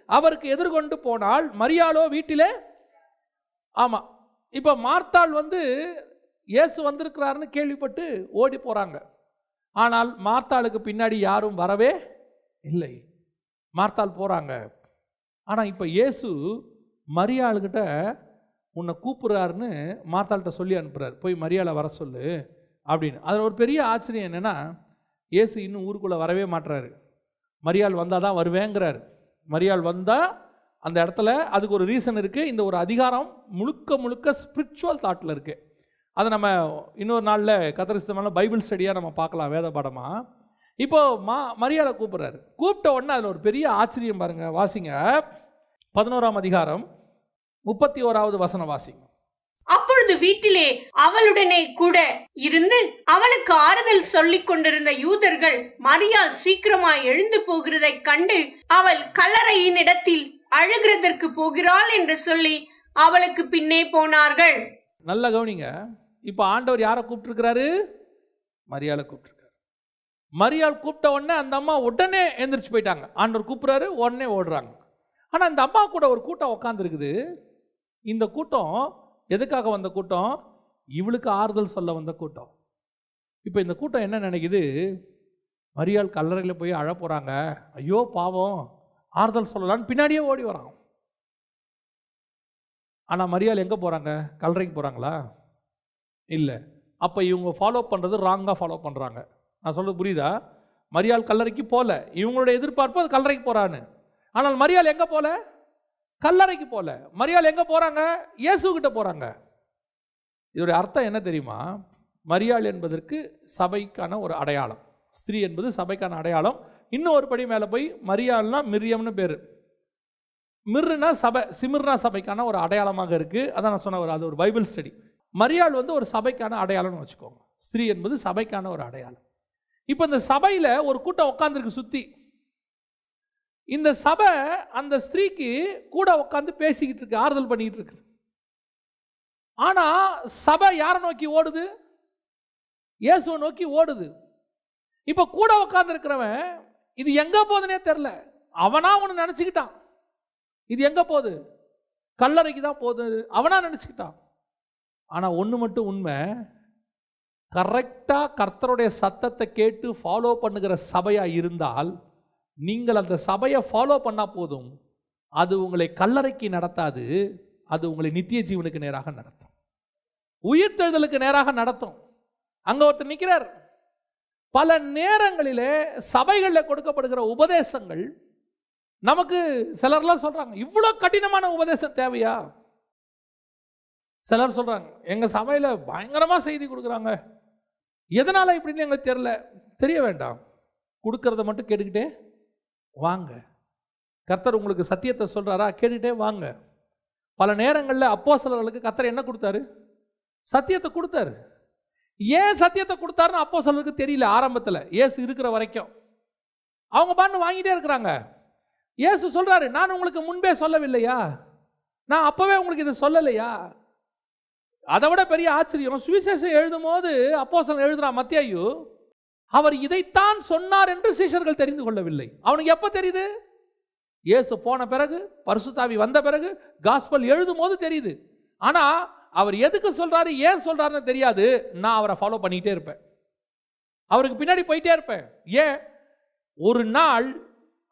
அவருக்கு எதிர்கொண்டு போனால், மரியாளோ வீட்டிலே. ஆமாம், இப்போ மார்த்தாள் இயேசு வந்திருக்கிறாருன்னு கேள்விப்பட்டு ஓடி போகிறாங்க. ஆனால் மார்த்தாளுக்கு பின்னாடி யாரும் வரவே இல்லை. மார்த்தாள் போகிறாங்க. ஆனால் இப்போ இயேசு மரியாளுக்கிட்ட உன்னை கூப்பிட்றாருன்னு மார்த்தாள்கிட்ட சொல்லி அனுப்புகிறார், போய் மரியாளை வர சொல்லு அப்படின்னு. அதில் ஒரு பெரிய ஆச்சரியம் என்னென்னா, இயேசு இன்னும் ஊருக்குள்ளே வரவே மாட்டுறாரு. மரியாள் வந்தால் தான் வருவேங்கிறார். மரியாள் வந்தால் அந்த இடத்துல அதுக்கு ஒரு ரீசன் இருக்குது. இந்த ஒரு அதிகாரம் முழுக்க ஸ்பிரிச்சுவல் தாட்டில் இருக்குது. அதை நம்ம இன்னொரு நாளில் கத்தரிசித்தமான பைபிள் ஸ்டடியாக நம்ம பார்க்கலாம், வேத பாடமாக. இப்போது மரியாளை கூப்பிட்றாரு. கூப்பிட்ட உடனே அதில் ஒரு பெரிய ஆச்சரியம் பாருங்கள். வாசிங்க, 11ஆம் அதிகாரம் 31வது வசனம் வாசிங்க. அப்பொழுது வீட்டிலே அவளுடனே கூட இருந்து அவளுக்கு ஆறுதல் சொல்லிக் கொண்டிருந்த யூதர்கள் மரியாள் சீக்கிரமாய் எழுந்து போகிறதை கண்டு, அவள் கல்லறையின் இடத்தில் அழுகிறதற்கு போகிறாள் என்று சொல்லி அவளுக்கு பின்னே போனார்கள். நல்ல கவனிங்க. இப்போ ஆண்டவர் யாரை கூப்பிட்டுருக்கிறாரு? மரியாளை கூப்பிட்டுருக்காரு. மரியாள் கூப்பிட்ட உடனே அந்த அம்மா உடனே எந்திரிச்சு போயிட்டாங்க. ஆண்டவர் கூப்பிட்றாரு, உடனே ஓடுறாங்க. ஆனால் இந்த அம்மா கூட ஒரு கூட்டம் உட்காந்துருக்குது. இந்த கூட்டம் எதுக்காக வந்த கூட்டம்? இவளுக்கு ஆறுதல் சொல்ல வந்த கூட்டம். இப்போ இந்த கூட்டம் என்ன நினைக்குது? மரியாள் கல்லறையில் போய் அழ போகிறாங்க, ஐயோ பாவம், ஆறுதல் சொல்லலான்னு பின்னாடியே ஓடி வரான். ஆனால் மரியாள் எங்கே போகிறாங்க? கல்லறைக்கு போகிறாங்களா? இல்லை. அப்போ இவங்க ஃபாலோ பண்ணுறது ராங்காக ஃபாலோ பண்ணுறாங்க. நான் சொல்கிறது புரியுதா? மரியாள் கல்லறைக்கு போகல. இவங்களுடைய எதிர்பார்ப்பு அது கல்லறைக்கு போகிறான்னு. ஆனால் மரியாள் எங்கே போகல? கல்லறைக்கு போகல. மரியாள் எங்கே போகிறாங்க? இயேசுகிட்ட போகிறாங்க. இதோடைய அர்த்தம் என்ன தெரியுமா? மரியாள் என்பதற்கு சபைக்கான ஒரு அடையாளம். ஸ்திரீ என்பது சபைக்கான அடையாளம். இன்னும் ஒரு படி மேலே போய் மரியாள்னா மிரியம்னு பேர். மிர்னா சபை, சிமிர்னா சபைக்கான ஒரு அடையாளமாக இருக்குது. அதான் நான் சொன்ன அது ஒரு பைபிள் ஸ்டடி. மரியாள் ஒரு சபைக்கான அடையாளம்னு வச்சுக்கோங்க. ஸ்திரீ என்பது சபைக்கான ஒரு அடையாளம். இப்போ இந்த சபையில் ஒரு கூட்டம் உட்காந்துருக்கு சுற்றி. இந்த சபை அந்த ஸ்திரீக்கு கூட உட்காந்து பேசிக்கிட்டு இருக்கு, ஆறுதல் பண்ணிக்கிட்டு இருக்குது. ஆனால் சபை யாரை நோக்கி ஓடுது? இயேசுவை நோக்கி ஓடுது. இப்போ கூட உட்காந்துருக்கிறவன் இது எங்கே போகுதுன்னே தெரில. அவனா ஒன்று நினச்சிக்கிட்டான், இது எங்கே போகுது? கல்லறைக்கு தான் போகுது அவனா நினச்சிக்கிட்டான். ஆனால் ஒன்று மட்டும் உண்மை, கரெக்டாக கர்த்தருடைய சத்தத்தை கேட்டு ஃபாலோ பண்ணுகிற சபையாக இருந்தால் நீங்கள் அந்த சபையை ஃபாலோ பண்ணால் போதும். அது உங்களை கல்லறைக்கு நடத்தாது, அது உங்களை நித்திய ஜீவனுக்கு நேராக நடத்தும், உயிர்த்தெழுதலுக்கு நேராக நடத்தும். அங்கே ஒருத்தர் நிற்கிறார். பல நேரங்களிலே சபைகளில் கொடுக்கப்படுகிற உபதேசங்கள் நமக்கு சிலர்லாம் சொல்றாங்க, இவ்வளோ கடினமான உபதேசம் தேவையா? சிலர் சொல்றாங்க, எங்க சபையில் பயங்கரமா செய்தி கொடுக்குறாங்க, எதனால இப்படின்னு எங்களுக்கு தெரிய வேண்டாம், கொடுக்கறத மட்டும் கேட்டுக்கிட்டே வாங்க. கர்த்தர் உங்களுக்கு சத்தியத்தை சொல்றாரா, கேட்டுக்கிட்டே வாங்க. பல நேரங்களில் அப்போஸ்தலர்களுக்கு கர்த்தர் என்ன கொடுத்தாரு? சத்தியத்தை கொடுத்தாரு. ஏன் சத்தியத்தை கொடுத்தாருன்னு அப்போஸ்தலர்களுக்கு தெரியல ஆரம்பத்தில், இயேசு இருக்கிற வரைக்கும். அவங்க பாட்டு வாங்கிட்டே இருக்கிறாங்க. இயேசு சொல்றாரு, நான் உங்களுக்கு முன்பே சொல்லவில்லையா? நான் அப்பவே உங்களுக்கு இதை சொல்லலையா? அதை விட பெரிய ஆச்சரியம், சுவிசேஷம் எழுதும் போது அப்போஸ்தலன் எழுதுறான் மத்தேயு, அவர் இதைத்தான் சொன்னார் என்று சீஷர்கள் தெரிந்து கொள்ளவில்லை. அவனுக்கு எப்போ தெரியுது? இயேசு போன பிறகு, பரிசுத்தாவி வந்த பிறகு, காஸ்பல் எழுதும் போது தெரியுது. ஆனா அவர் எதுக்கு சொல்றாரு, ஏன் சொல்றாருன்னு தெரியாது. நான் அவரை ஃபாலோ பண்ணிட்டே இருப்பேன், அவருக்கு பின்னாடி போயிட்டே இருப்பேன். ஏன்? ஒரு நாள்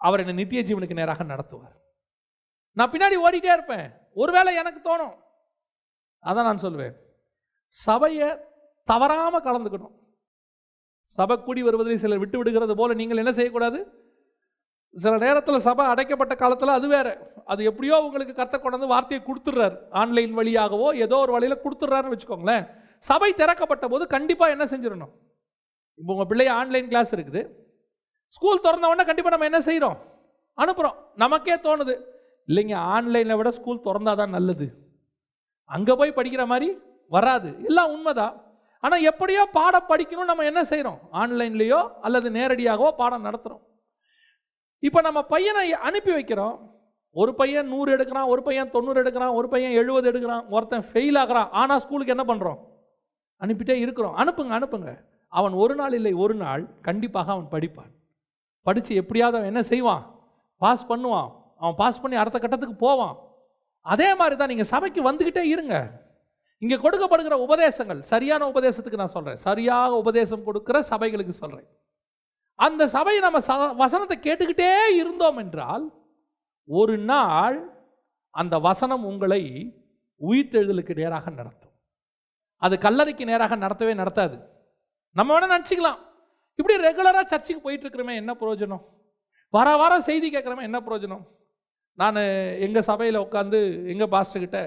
அவர் என்னை நித்திய ஜீவனுக்கு நேராக நடத்துவார். நான் பின்னாடி ஓடிட்டே இருப்பேன். ஒருவேளை எனக்கு தோணும், அதான் நான் சொல்லுவேன், சபையை தவறாம கலந்துக்கணும். சபை கூடி வருவதை சிலர் விட்டு விடுகிறது போல நீங்கள் என்ன செய்யக்கூடாது? சில நேரத்தில் சபை அடைக்கப்பட்ட காலத்தில் அது வேற, அது எப்படியோ உங்களுக்கு கர்த்தர் கொண்டு வந்து வார்த்தையை கொடுத்துட்றாரு, ஆன்லைன் வழியாகவோ ஏதோ ஒரு வழியில் கொடுத்துட்றாருன்னு வச்சுக்கோங்களேன். சபை திறக்கப்பட்ட போது கண்டிப்பாக என்ன செஞ்சிடணும்? இப்போ உங்கள் பிள்ளைய ஆன்லைன் கிளாஸ் இருக்குது, ஸ்கூல் திறந்த உடனே கண்டிப்பாக நம்ம என்ன செய்கிறோம்? அனுப்புகிறோம். நமக்கே தோணுது, இல்லைங்க ஆன்லைனை விட ஸ்கூல் திறந்தாதான் நல்லது, அங்கே போய் படிக்கிற மாதிரி வராது. எல்லாம் உண்மைதான். ஆனால் எப்படியோ பாடம் படிக்கணும், நம்ம என்ன செய்கிறோம்? ஆன்லைன்லேயோ அல்லது நேரடியாகவோ பாடம் நடத்துகிறோம். இப்போ நம்ம பையனை அனுப்பி வைக்கிறோம். ஒரு பையன் 100 எடுக்கிறான், ஒரு பையன் 90 எடுக்கிறான், ஒரு பையன் 70 எடுக்கிறான், ஒருத்தன் ஃபெயில் ஆகிறான். ஆனால் ஸ்கூலுக்கு என்ன பண்ணுறோம்? அனுப்பிட்டே இருக்கிறோம். அனுப்புங்க. அவன் ஒரு நாள் இல்லை ஒரு நாள் கண்டிப்பாக அவன் படிப்பான். படித்து எப்படியாவது அவன் என்ன செய்வான்? பாஸ் பண்ணுவான். அவன் பாஸ் பண்ணி அடுத்த கட்டத்துக்கு போவான். அதே மாதிரி தான் நீங்கள் சபைக்கு வந்துக்கிட்டே இருங்க. இங்கே கொடுக்கப்படுகிற உபதேசங்கள் சரியான உபதேசத்துக்கு நான் சொல்கிறேன், சரியாக உபதேசம் கொடுக்குற சபைகளுக்கு சொல்கிறேன். அந்த சபையை நம்ம வசனத்தை கேட்டுக்கிட்டே இருந்தோம் என்றால் ஒரு நாள் அந்த வசனம் உங்களை உயிர்த்தெழுதலுக்கு நேராக நடத்தும். அது கல்லறைக்கு நேராக நடத்தாது. நம்ம வேணா நினச்சிக்கலாம், இப்படி ரெகுலராக சர்ச்சுக்கு போயிட்டு இருக்கிறோமே என்ன பிரயோஜனம், வாரம் செய்தி கேட்குறோமே என்ன பிரயோஜனம். நான் எங்கள் சபையில் உட்காந்து எங்கள் பாஸ்டர்கிட்ட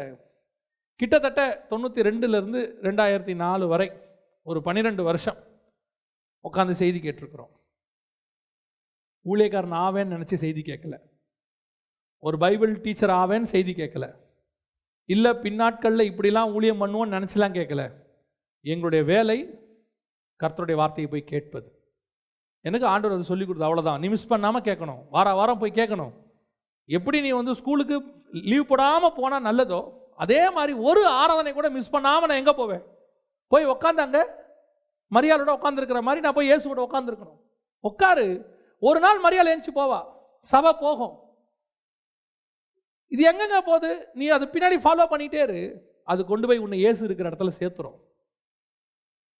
கிட்டத்தட்ட 92லேருந்து 2004 வரை ஒரு 12 வருஷம் உட்காந்து செய்தி கேட்டிருக்கிறோம். ஊழியக்காரன் ஆவேன்னு நினச்சி செய்தி கேட்கல, ஒரு பைபிள் டீச்சர் ஆவேன்னு செய்தி கேட்கல, இல்லை பின்னாட்களில் இப்படிலாம் ஊழியம் பண்ணுவோன்னு நினச்சிலாம் கேட்கல. எங்களுடைய வேலை கர்த்தருடைய வார்த்தையை போய் கேட்பது. எனக்கு ஆண்டவர் அதை சொல்லிக் கொடுத்து, அவ்வளோதான். நீ மிஸ் பண்ணாமல் கேட்கணும், வாரம் போய் கேட்கணும். எப்படி நீ ஸ்கூலுக்கு லீவ் போடாமல் போனால் நல்லதோ, அதே மாதிரி ஒரு ஆராதனை கூட மிஸ் பண்ணாமல் நான் எங்கே போவேன்? போய் உட்காந்தாங்க மரியாளோட உட்காந்துருக்கிற மாதிரி நான் போய் இயேசுவோட உட்காந்துருக்கணும். உட்காரு. ஒரு நாள் மரியாள் ஏஞ்சி போவா, சபை போகும். இது எங்கெங்க போகுது? நீ அது பின்னாடி ஃபாலோ பண்ணிட்டே இரு, அது கொண்டு போய் உன்னை இயேசு இருக்கிற இடத்துல சேர்த்துரும்.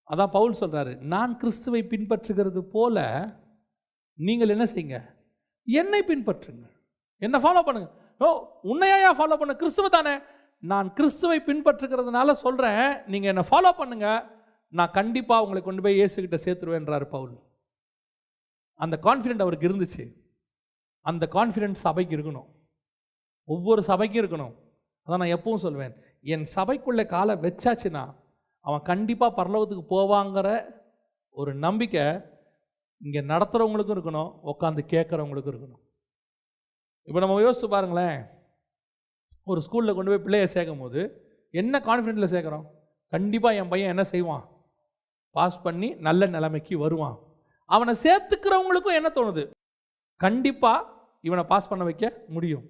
அதான் பவுல் சொல்றாரு, நான் கிறிஸ்துவை பின்பற்றுகிறது போல நீங்கள் என்ன செய்யுங்க? என்னை பின்பற்றுங்க, என்ன ஃபாலோ பண்ணுங்க. ஓ, உன்னையா ஃபாலோ பண்ண? கிறிஸ்துவ தானே. நான் கிறிஸ்துவை பின்பற்றுகிறதுனால சொல்றேன், நீங்க என்ன ஃபாலோ பண்ணுங்க, நான் கண்டிப்பா உங்களை கொண்டு போய் இயேசுகிட்ட சேர்த்துருவேன்றாரு பவுல். அந்த கான்ஃபிடென்ட் அவருக்கு இருந்துச்சு. அந்த கான்ஃபிடென்ட் சபைக்கு இருக்கணும், ஒவ்வொரு சபைக்கும் இருக்கணும். அதான் நான் எப்பவும் சொல்வேன், என் சபைக்குள்ளே காலை வச்சாச்சுன்னா அவன் கண்டிப்பாக பரலோகத்துக்கு போவாங்கிற ஒரு நம்பிக்கை இங்கே நடத்துகிறவங்களுக்கும் இருக்கணும், உட்காந்து கேட்குறவங்களுக்கும் இருக்கணும். இப்போ நம்ம யோசிச்சு பாருங்களேன், ஒரு ஸ்கூலில் கொண்டு போய் பிள்ளையை சேர்க்கும் போது என்ன கான்ஃபிடென்ட்டில் சேர்க்குறோம்? கண்டிப்பாக என் பையன் என்ன செய்வான்? பாஸ் பண்ணி நல்ல நிலைமைக்கு வருவான். அவனை சேர்த்துக்கிறவங்களுக்கும் என்ன தோணுது? கண்டிப்பாக இவனை பாஸ் பண்ண வைக்க முடியும்.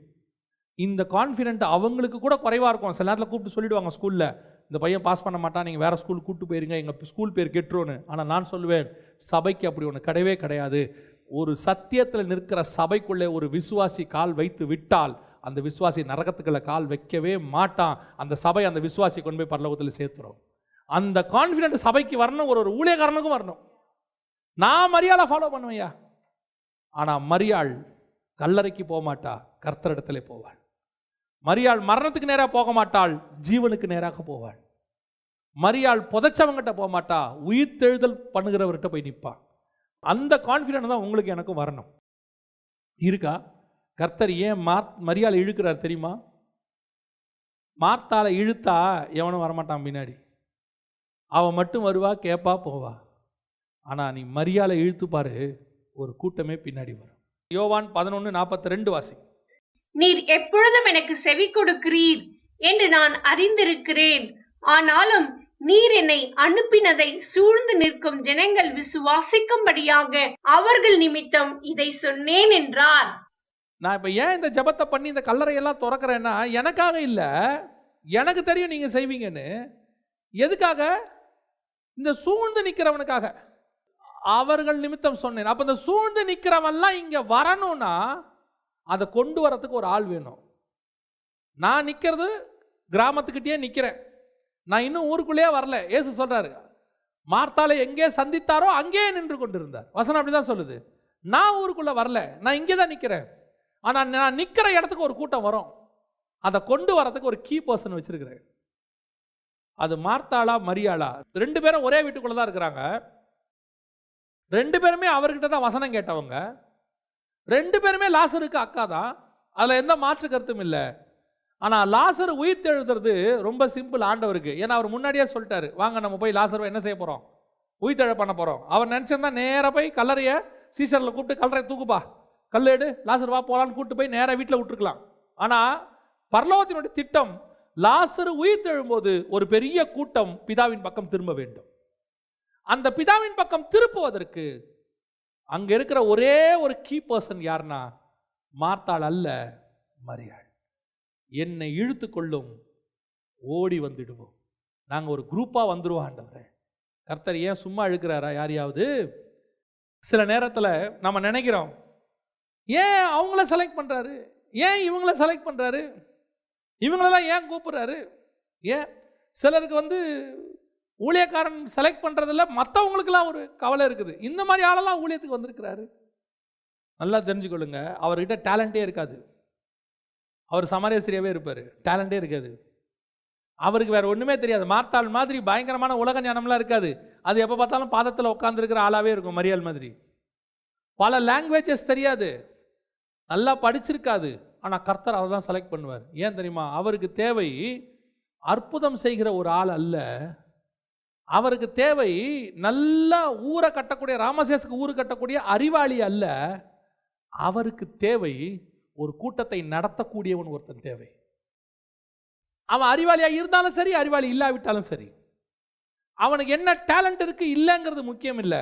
இந்த கான்ஃபிடென்ட் அவங்களுக்கு கூட குறைவாக இருக்கும். சில நேரத்தில் கூப்பிட்டு சொல்லிவிடுவாங்க ஸ்கூலில், இந்த பையன் பாஸ் பண்ண மாட்டான், நீங்கள் வேறு ஸ்கூல் கூப்பிட்டு போயிருங்க, எங்கள் ஸ்கூல் பேர் கெட்டுருன்னு. ஆனால் நான் சொல்லுவேன், சபைக்கு அப்படி ஒன்று கிடையவே கிடையாது. ஒரு சத்தியத்தில் நிற்கிற சபைக்குள்ளே ஒரு விசுவாசி கால் வைத்து விட்டால் அந்த விசுவாசி நரகத்துக்குள்ள கால் வைக்கவே மாட்டான். அந்த சபை அந்த விசுவாசி கொண்டு போய் பரலோகத்தில் சேர்த்துரும். அந்த கான்ஃபிடென்ட் சபைக்கு வரணும், ஒரு ஊழியக்காரனுக்கும் வரணும். நான் மரியாதை ஃபாலோ பண்ணுவையா, ஆனால் மரியாள் கல்லறைக்கு போக மாட்டா, கர்த்தரிடத்திலே போவாள். மரியாள் மரணத்துக்கு நேராக போக மாட்டாள், ஜீவனுக்கு நேராக போவாள். மரியாள் புதைச்சவங்கிட்ட போக மாட்டா, உயிர்த்தெழுதல் பண்ணுகிறவர்கிட்ட போய் நிற்பாள். அந்த கான்ஃபிடென்ட் தான் உங்களுக்கு எனக்கும் வரணும். இருக்கா? கர்த்தர் ஏன் மரியாதை இழுக்கிறார் தெரியுமா? மார்த்தாளை இழுத்தா எவனும் வரமாட்டான் பின்னாடி, அவன் மட்டும் வருவா, கேட்பா, போவா. ஆனால் நீ மரியாதை இழுத்து பாரு, ஒரு கூட்டமே பின்னாடி வரும். யோவான் 11:42 வாசி. நீர் எப்பொழுதும் எனக்கு செவி கொடுக்கிறீர் என்று நான் அறிந்திருக்கிறேன். ஆனாலும் நீர் என்னை அனுப்பினதை சூழ்ந்து நிற்கும் ஜனங்கள் விசுவாசிக்கும்படியாக அவர்கள் நிமித்தம் இதை சொன்னேன் என்றார். நான் இப்போ ஏன் இந்த ஜெபத்தை பண்ணி இந்த கல்லறையெல்லாம் திறக்கிறேன்னா, எனக்காக இல்லை, எனக்கு தெரியும் நீங்கள் செய்வீங்கன்னு. எதுக்காக? இந்த சூழ்ந்து நிற்கிறவனுக்காக. அவர்கள் நிமித்தம் சொன்னேன். அப்போ இந்த சூழ்ந்து நிற்கிறவன்லாம் இங்கே வரணும்னா அதை கொண்டு வரத்துக்கு ஒரு ஆள் வேணும். நான் நிற்கிறது கிராமத்துக்கிட்டே நிற்கிறேன், நான் இன்னும் ஊருக்குள்ளேயே வரல. இயேசு சொல்றாரு, மார்த்தாளை எங்கே சந்தித்தாரோ அங்கேயே நின்று கொண்டிருந்தார். வசனம் அப்படிதான் சொல்லுது. நான் ஊருக்குள்ள வரல, நான் இங்கே தான் நிற்கிறேன். ஆனால் நான் நிற்கிற இடத்துக்கு ஒரு கூட்டம் வரும், அதை கொண்டு வரத்துக்கு ஒரு கீ பர்சன் வச்சிருக்கிறேன். அது மார்த்தாளா மரியாளா, ரெண்டு பேரும் ஒரே வீட்டுக்குள்ள தான் இருக்கிறாங்க. ரெண்டு பேருமே அவர்கிட்ட தான் வசனம் கேட்டவங்க. ரெண்டு பேருமே லாசருக்கு அக்கா தான், அதில் எந்த மாற்று கருத்தும் இல்லை. ஆனால் லாசர் உயிர்த்தெழுதுறது ரொம்ப சிம்பிள் ஆண்டவருக்கு. ஏன்னா அவர் முன்னாடியே சொல்லிட்டாரு, வாங்க நம்ம போய் லாசர் என்ன செய்ய போகிறோம், உயிர்த்தெழ பண்ண போகிறோம். அவர் நினச்சிருந்தா நேராக போய் கல்லறையை சீசரில் கூப்பிட்டு கல்லறை தூக்குப்பா, கல்லெடு, லாசர் வா போகலான்னு கூப்பிட்டு போய் நேராக வீட்டில் விட்டுருக்கலாம். ஆனால் பரலோகத்தினுடைய திட்டம், லாசர் உயிர்த்தெழும்போது ஒரு பெரிய கூட்டம் பிதாவின் பக்கம் திரும்ப வேண்டும். அந்த பிதாவின் பக்கம் திருப்புவதற்கு அங்கே இருக்கிற ஒரே ஒரு கீ பர்சன் யாருன்னா மார்த்தாள் அல்ல, மரியாள். என்னை இழுத்து கொள்ளும், ஓடி வந்துடுவோம், நாங்கள் ஒரு குரூப்பாக வந்துடுவோம். ஆண்டவரே, கர்த்தர் ஏன் சும்மா இழுக்கிறாரா யாரையாவது? சில நேரத்தில் நம்ம நினைக்கிறோம், ஏன் அவங்கள செலக்ட் பண்ணுறாரு, ஏன் இவங்கள செலக்ட் பண்ணுறாரு, இவங்களெல்லாம் ஏன் கூப்பிட்றாரு? ஏன் சிலருக்கு ஊழியக்காரன் செலக்ட் பண்ணுறதில்ல, மற்றவங்களுக்கெல்லாம் ஒரு கவலை இருக்குது. இந்த மாதிரி ஆளெல்லாம் ஊழியத்துக்கு வந்திருக்கிறாரு. நல்லா தெரிஞ்சுக்கொள்ளுங்க, அவர்கிட்ட டேலண்டே இருக்காது. அவர் சமாரியஸ்திரியாவே இருப்பார், டேலண்டே இருக்காது. அவருக்கு வேறு ஒன்றுமே தெரியாது. மார்த்தாள் மாதிரி பயங்கரமான உலக ஞானம்லாம் இருக்காது. அது எப்போ பார்த்தாலும் பாதத்தில் உட்காந்துருக்கிற ஆளாகவே இருக்கும். மரியாள் மாதிரி பல லாங்குவேஜஸ் தெரியாது, நல்லா படிச்சிருக்காது. ஆனால் கர்த்தர் அவர் தான் செலக்ட் பண்ணுவார். ஏன் தெரியுமா? அவருக்கு தேவை அற்புதம் செய்கிற ஒரு ஆள் அல்ல, அவருக்கு தேவை நல்லா ஊரை கட்டக்கூடிய, ராமசேஸுக்கு ஊரு கட்டக்கூடிய அறிவாளி அல்ல. அவருக்கு தேவை ஒரு கூட்டத்தை நடத்தக்கூடியவன் ஒருத்தன் தேவை. அவன் அறிவாளியாக இருந்தாலும் சரி, அறிவாளி இல்லாவிட்டாலும் சரி, அவனுக்கு என்ன டேலண்ட் இருக்கு இல்லைங்கிறது முக்கியம் இல்லை.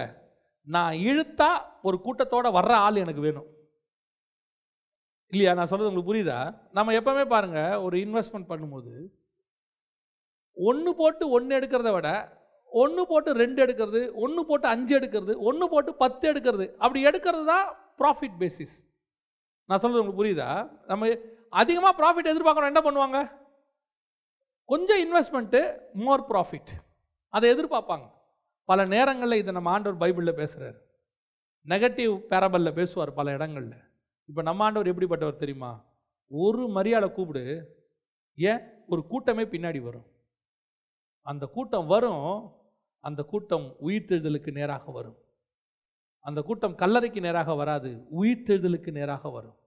நான் இழுத்தா ஒரு கூட்டத்தோட வர்ற ஆள் எனக்கு வேணும். இல்லையா? நான் சொல்றது உங்களுக்கு புரியுதா? நம்ம எப்பவுமே பாருங்க, ஒரு இன்வெஸ்ட்மெண்ட் பண்ணும்போது ஒன்று போட்டு 1 எடுக்கிறத விட 1 போட்டு 2 எடுக்கிறது, 1 போட்டு 5 எடுக்கிறது, 1 போட்டு 10 எடுக்கிறது, அப்படி எடுக்கிறது தான் ப்ராஃபிட் பேசிஸ். நான் சொல்றது உங்களுக்கு புரியுதா? நம்ம அதிகமாக ப்ராஃபிட் எதிர்பார்க்கணும், என்ன பண்ணுவாங்க? கொஞ்சம் இன்வெஸ்ட்மெண்ட்டு, மோர் ப்ராஃபிட், அதை எதிர்பார்ப்பாங்க. பல நேரங்களில் இதை நம்ம ஆண்டவர் பைபிளில் பேசுகிறார், நெகட்டிவ் பேரபலில் பேசுவார் பல இடங்களில். இப்போ நம்ம ஆண்டவர் எப்படிப்பட்டவர் தெரியுமா? ஒரு மரியாதை கூப்பிடு, ஏன் ஒரு கூட்டமே பின்னாடி வரும். அந்த கூட்டம் வரும், அந்த கூட்டம் உயிர்த்தெழுதலுக்கு நேராக வரும். அந்த கூட்டம் கல்லறைக்கு நேராக வராது, உயிர்த்தெழுதலுக்கு நேராக வரும்.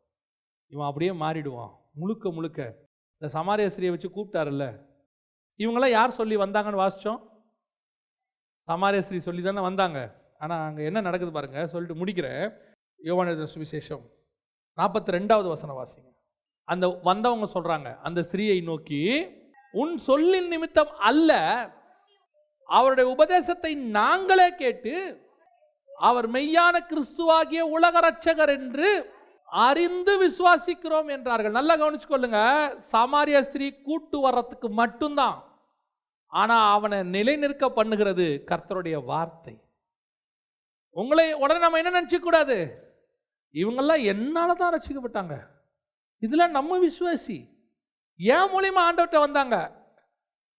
இவன் அப்படியே மாறிடுவான் முழுக்க முழுக்க. இந்த சமாரியஸ்திரியை வச்சு கூப்பிட்டாருல்ல, இவங்களாம் யார் சொல்லி வந்தாங்கன்னு வாசித்தோம்? சமாரியஸ்திரி சொல்லி தானே வந்தாங்க. ஆனால் அங்கே என்ன நடக்குது பாருங்க, சொல்லிட்டு முடிக்கிறேன். யோவான் எழுதின சுவிசேஷம் 42வது வசனம் வாசிங்க. அந்த வந்தவங்க சொல்றாங்க அந்த ஸ்திரீயை நோக்கி, உன் சொல்லின் நிமித்தம் அல்ல, அவருடைய உபதேசத்தை நாங்களே கேட்டு அவர் மெய்யான கிறிஸ்துவாகிய உலக இரட்சகர் என்று அறிந்து விசுவாசிக்கிறோம் என்றார்கள். நல்லா கவனிச்சுக்கொள்ளுங்க, சமாரிய ஸ்திரீ கூட்டு வர்றதுக்கு மட்டும்தான். ஆனா அவனை நிலைநிற்க பண்ணுகிறது கர்த்தருடைய வார்த்தை. உங்களை உடனே நம்ம என்ன நினைச்சுக்க கூடாது, இவங்கெல்லாம் என்னால தான் ரட்சிக்கப்பட்டாங்க, இதுல நம்ம விசுவாசி, ஏன் மூலியமா ஆண்டவர்கிட்ட வந்தாங்க.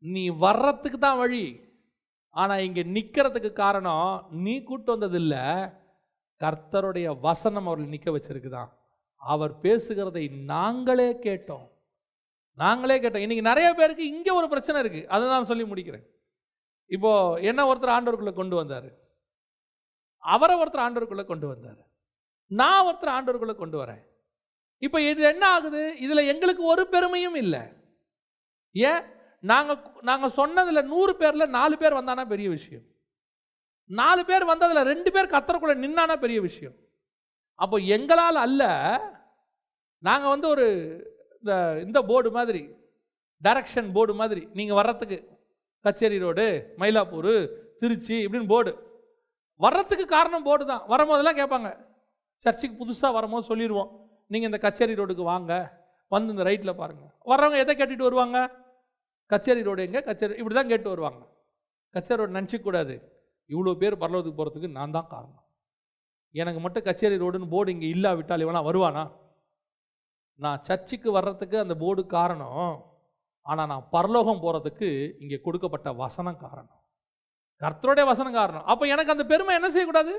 நீ வர்றதுக்கு தான் வழி, ஆனா இங்க நிக்கிறதுக்கு காரணம் நீ கூட்டு வந்தது இல்ல, கர்த்தருடைய வசனம் அவர்கள் நிக்க வச்சிருக்குதான். அவர் பேசுகிறதை நாங்களே கேட்டோம். இன்னைக்கு நிறைய பேருக்கு இங்க ஒரு பிரச்சனை இருக்கு, அதுதான் சொல்லி முடிக்கிறேன். இப்போ என்ன ஒருத்தர் ஆண்டவருக்குள்ள கொண்டு வந்தாரு, அவரை ஒருத்தர் ஆண்டவருக்குள்ள கொண்டு வந்தாரு, நான் ஒருத்தர் ஆண்டவருக்குள்ள கொண்டு வரேன். இப்போ இது என்ன ஆகுது? இதில் எங்களுக்கு ஒரு பெருமையும் இல்லை. ஏன்? நாங்கள் சொன்னதில் 100 பேரில் 4 பேர் வந்தானா பெரிய விஷயம். 4 பேர் வந்ததில் 2 பேர் கர்த்தருக்குள்ள நின்னானா பெரிய விஷயம். அப்போ எங்களால் அல்ல, நாங்கள் ஒரு இந்த போர்டு மாதிரி, டைரக்ஷன் போர்டு மாதிரி, நீங்கள் வர்றதுக்கு கச்சேரி ரோடு, மயிலாப்பூர், திருச்சி இப்படின்னு போர்டு வர்றதுக்கு காரணம் போர்டு தான். வரும்போதெல்லாம் கேட்பாங்க, சர்ச்சுக்கு புதுசாக வரும்போது சொல்லிடுவோம், நீங்கள் இந்த கச்சேரி ரோடுக்கு வாங்க, வந்து இந்த ரைட்டில் பாருங்கள். வர்றவங்க எதை கேட்டுட்டு வருவாங்க? கச்சேரி ரோடு எங்கே, கச்சேரி, இப்படி தான் கேட்டு வருவாங்க. கச்சேரி ரோடு நினச்சிக்கூடாது, இவ்வளோ பேர் பரலோகத்துக்கு போகிறதுக்கு நான் தான் காரணம். எனக்கு மட்டும் கச்சேரி ரோடுன்னு போர்டு இங்கே இல்லாவிட்டால் இவனா வருவானா? நான் சர்ச்சுக்கு வர்றதுக்கு அந்த போர்டு காரணம், ஆனால் நான் பரலோகம் போகிறதுக்கு இங்கே கொடுக்கப்பட்ட வசனம் காரணம், கர்த்தருடைய வசனம் காரணம். அப்போ எனக்கு அந்த பெருமை என்ன செய்யக்கூடாது?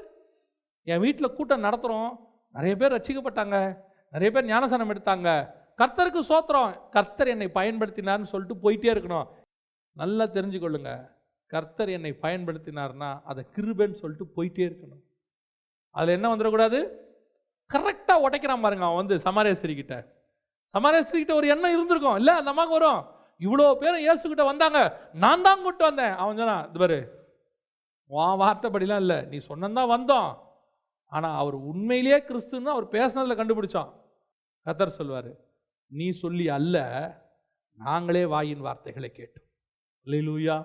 என் வீட்டில் கூட்டம் நடத்துகிறோம், நிறைய பேர் ரட்சிக்கப்பட்டாங்க, நிறைய பேர் ஞானசனம் எடுத்தாங்க, கர்த்தருக்கு சோத்திரம், கர்த்தர் என்னை பயன்படுத்தினார்னு சொல்லிட்டு போயிட்டே இருக்கணும். நல்லா தெரிஞ்சுக்கொள்ளுங்க, கர்த்தர் என்னை பயன்படுத்தினார்னா அதை கிருபைன்னு சொல்லிட்டு போயிட்டே இருக்கணும். அதில் என்ன வந்துடக்கூடாது? கரெக்டாக உடைக்கிறான் பாருங்க அவன் சமாரேஸ்வரிக்கிட்ட. சமாரேஸ்வரிக்கிட்ட ஒரு எண்ணம் இருந்திருக்கும் இல்லை, அந்த அம்மாவுக்கு வரும், இவ்வளோ பேரும் இயேசுக்கிட்ட வந்தாங்க, நான் தான் கூப்பிட்டு வந்தேன். அவன் சொன்னான், இது பாரு, உன் வார்த்தைப்படிலாம் இல்லை, நீ சொன்னதான் வந்தோம், ஆனால் அவர் உண்மையிலேயே கிறிஸ்துன்னு அவர் பேசினதில் கண்டுபிடிச்சான். கர்த்தர் சொல்வார், நீ சொல்லி அல்ல, நாங்களே வாயின் வார்த்தைகளை கேட்டோம். அல்லேலூயா.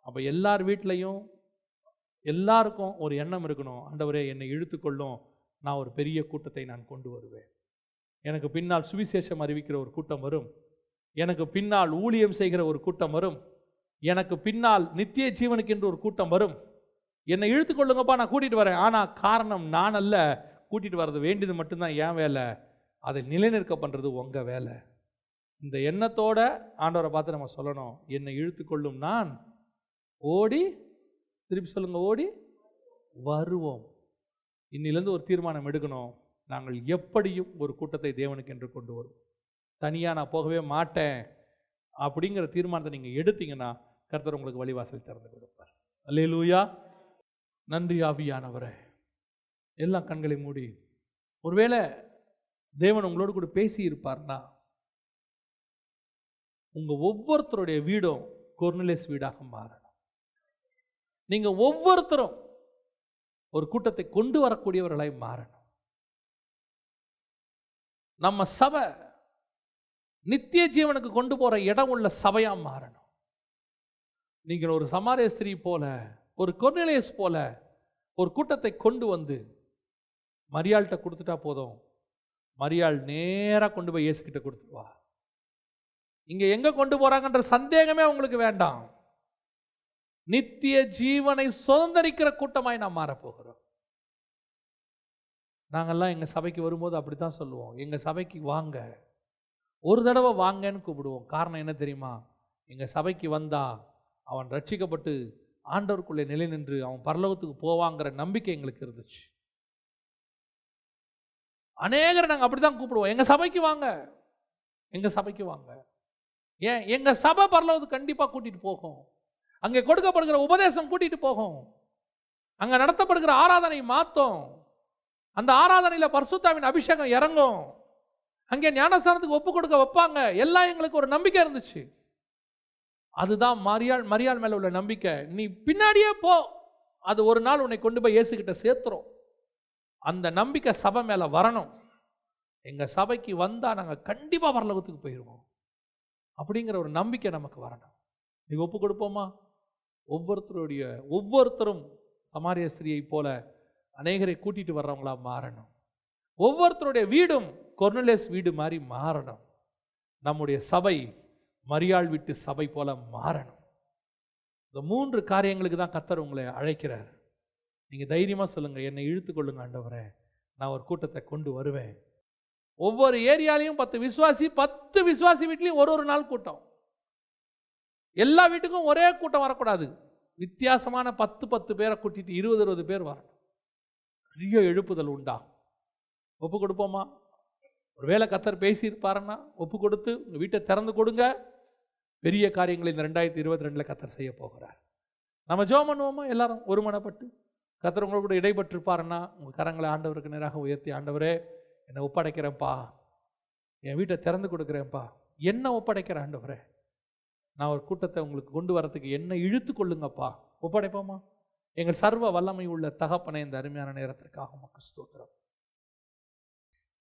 அப்போ எல்லார் வீட்லையும் எல்லாருக்கும் ஒரு எண்ணம் இருக்கணும், ஆண்டவரே என்னை இழுத்துக்கொள்ளும், நான் ஒரு பெரிய கூட்டத்தை நான் கொண்டு வருவேன். எனக்கு பின்னால் சுவிசேஷம் அறிவிக்கிற ஒரு கூட்டம் வரும், எனக்கு பின்னால் ஊழியம் செய்கிற ஒரு கூட்டம் வரும், எனக்கு பின்னால் நித்திய ஜீவனுக்கு என்று ஒரு கூட்டம் வரும். என்னை இழுத்துக்கொள்ளுங்கப்பா, நான் கூட்டிகிட்டு வரேன். ஆனால் காரணம் நான் அல்ல, கூட்டிகிட்டு வர்றது வேண்டியது மட்டும்தான் என் வேலை, அதை நிலைநிற்க பண்ணுறது உங்கள் வேலை. இந்த எண்ணத்தோட ஆண்டவரை பார்த்து நம்ம சொல்லணும், என்னை இழுத்துக்கொள்ளும் நான் ஓடி, திருப்பி சொல்லுங்க, ஓடி வருவோம். இன்னிலேருந்து ஒரு தீர்மானம் எடுக்கணும், நாங்கள் எப்படியும் ஒரு கூட்டத்தை தேவனுக்கு என்று கொண்டு வருவோம், தனியாக நான் போகவே மாட்டேன் அப்படிங்கிற தீர்மானத்தை நீங்கள் எடுத்தீங்கன்னா கர்த்தர் உங்களுக்கு வழிவாசல் திறந்து கொடுப்பார். அல்லேலூயா. நன்றி ஆவியானவரே. எல்லாம் கண்களை மூடி, ஒருவேளை தேவன் உங்களோடு கூட பேசி இருப்பார்னா, உங்கள் ஒவ்வொருத்தருடைய வீடும் கொர்னேலியஸ் வீடாக மாறணும். நீங்கள் ஒவ்வொருத்தரும் ஒரு கூட்டத்தை கொண்டு வரக்கூடியவர்களாய் மாறணும். நம்ம சபை நித்திய ஜீவனுக்கு கொண்டு போகிற இடம் உள்ள சபையாக மாறணும். நீங்கள் ஒரு சமாரிய ஸ்திரீ போல, ஒரு கொர்னேலியஸ் போல ஒரு கூட்டத்தை கொண்டு வந்து மரியாள்கிட்ட கொடுத்துட்டா போதும், மரியாள் நேராக கொண்டு போய் இயேசுகிட்ட கொடுத்துருவா. இங்கே எங்கே கொண்டு போகிறாங்கன்ற சந்தேகமே உங்களுக்கு வேண்டாம். நித்திய ஜீவனை சுதந்திரிக்கிற கூட்டமாய் நாம் மாறப்போகிறோம். நாங்கள்லாம் எங்கள் சபைக்கு வரும்போது அப்படி தான் சொல்லுவோம், எங்கள் சபைக்கு வாங்க, ஒரு தடவை வாங்கன்னு கூப்பிடுவோம். காரணம் என்ன தெரியுமா? எங்கள் சபைக்கு வந்தா அவன் ரட்சிக்கப்பட்டு ஆண்டவருக்குள்ளே நிலை நின்று அவன் பரலோகத்துக்கு போவாங்கிற நம்பிக்கை எங்களுக்கு இருந்துச்சு. அநேகரை நாங்கள் அப்படி தான் கூப்பிடுவோம், எங்கள் சபைக்கு வாங்க, எங்கள் சபைக்கு வாங்க. ஏன்? எங்கள் சபை பரலோகத்துக்கு கண்டிப்பாக கூட்டிகிட்டு போகும், அங்கே கொடுக்கப்படுகிற உபதேசம் கூட்டிகிட்டு போகும், அங்கே நடத்தப்படுகிற ஆராதனை மாற்றும், அந்த ஆராதனையில் பரிசுத்தாவின் அபிஷேகம் இறங்கும், அங்கே ஞானஸ்தானத்துக்கு ஒப்பு கொடுக்க வைப்பாங்க. எல்லாம் எங்களுக்கு ஒரு நம்பிக்கை இருந்துச்சு. அதுதான் மரியாள் மேலே உள்ள நம்பிக்கை. நீ பின்னாடியே போ, அது ஒரு நாள் உன்னை கொண்டு போய் இயேசுகிட்ட சேர்த்துரும். அந்த நம்பிக்கை சபை மேலே வரணும். எங்கள் சபைக்கு வந்தால் நாங்கள் கண்டிப்பாக பரலோகத்துக்கு போயிடுவோம் அப்படிங்கிற ஒரு நம்பிக்கை நமக்கு வரணும். நீ ஒப்பு கொடுப்போமா? ஒவ்வொருத்தரும் சமாரிய ஸ்திரியை போல அநேகரை கூட்டிட்டு வர்றவங்களா மாறணும். ஒவ்வொருத்தருடைய வீடும் கொர்னேலியஸ் வீடு மாதிரி மாறணும். நம்முடைய சபை மரியாள் வீட்டு சபை போல மாறணும். இந்த 3 காரியங்களுக்கு தான் கர்த்தர் உங்களை அழைக்கிறார். நீங்கள் தைரியமாக சொல்லுங்கள், என்னை இழுத்துக்கொள்ளுங்க ஆண்டவரே, நான் ஒரு கூட்டத்தை கொண்டு வருவேன். ஒவ்வொரு ஏரியாலையும் 10 விசுவாசி வீட்லையும் ஒரு நாள் கூட்டம். எல்லா வீட்டுக்கும் ஒரே கூட்டம் வரக்கூடாது. வித்தியாசமான 10 பேரை கூட்டிட்டு 20 பேர் வரணும். பெரிய எழுப்புதல் உண்டா? ஒப்பு கொடுப்போமா? ஒரு வேளை கர்த்தர் பேசியிருப்பாருன்னா ஒப்பு கொடுத்து உங்கள் வீட்டை திறந்து கொடுங்க. பெரிய காரியங்களை இந்த 2022 கர்த்தர் செய்ய போகிறார். நம்ம ஜெபம் பண்ணுவோமா? எல்லாரும் ஒருமனப்பட்டு. கர்த்தர் உங்களோட கூட இடைப்பட்டிருப்பாருன்னா உங்கள் கரங்களை ஆண்டவருக்கு நேராக உயர்த்தி, ஆண்டவரே என்னை ஒப்படைக்கிறேன்ப்பா, என் வீட்டை திறந்து கொடுக்குறேன்ப்பா, என்ன ஒப்படைக்கிற ஆண்டவரே, நான் ஒரு கூட்டத்தை உங்களுக்கு கொண்டு வரத்துக்கு என்ன இழுத்து கொள்ளுங்கப்பா, ஒப்படைப்போமா? எங்கள் சர்வ வல்லமை உள்ள தகப்பனை இந்த அருமையான நேரத்திற்காக உமக்கு ஸ்தோத்திரம்.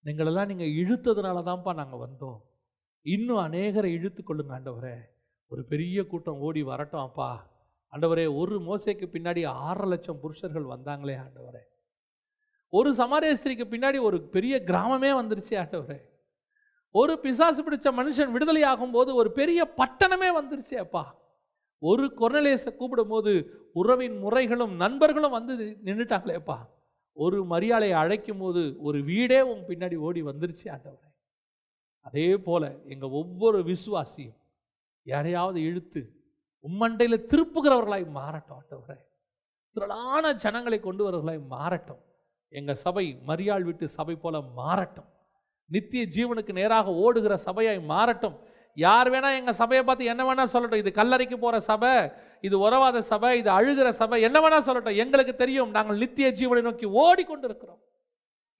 நீங்களெல்லாம் நீங்கள் இழுத்ததுனால தான்ப்பா நாங்கள் வந்தோம். இன்னும் அநேகரை இழுத்து கொள்ளுங்க ஆண்டவரே. ஒரு பெரிய கூட்டம் ஓடி வரட்டும் அப்பா. ஆண்டவரே, ஒரு மோசேக்கு பின்னாடி 6 லட்சம் புருஷர்கள் வந்தாங்களே ஆண்டவரே. ஒரு சமாரிய ஸ்திரீக்கு பின்னாடி ஒரு பெரிய கிராமமே வந்துருச்சு ஆண்டவரே. ஒரு பிசாசு பிடிச்ச மனுஷன் விடுதலை ஆகும்போது ஒரு பெரிய பட்டணமே வந்துருச்சு அப்பா. ஒரு கொர்நேலியஸை கூப்பிடும் போது உறவின் முறைகளும் நண்பர்களும் வந்து நின்றுட்டாங்களேப்பா. ஒரு மரியாளையை அழைக்கும் போது ஒரு வீடே உன் பின்னாடி ஓடி வந்துருச்சு ஆண்டவரே. அதே போல எங்கள் ஒவ்வொரு விசுவாசியும் யாரையாவது இழுத்து உம்மண்டையில் திருப்புகிறவர்களாய் மாறட்டும் ஆண்டவரே. திரளான ஜனங்களை கொண்டு வரவர்களாய் மாறட்டும். எங்கள் சபை மரியாள் வீட்டு சபை போல மாறட்டும். நித்திய ஜீவனுக்கு நேராக ஓடுகிற சபையாய் மாறட்டும். யார் வேணா எங்கள் சபையை பார்த்து என்ன வேணா சொல்லட்டும், இது கல்லறைக்கு போகிற சபை, இது உறவாத சபை, இது அழுகிற சபை, என்ன வேணா சொல்லட்டும். எங்களுக்கு தெரியும், நாங்கள் நித்திய ஜீவனை நோக்கி ஓடிக்கொண்டு இருக்கிறோம்.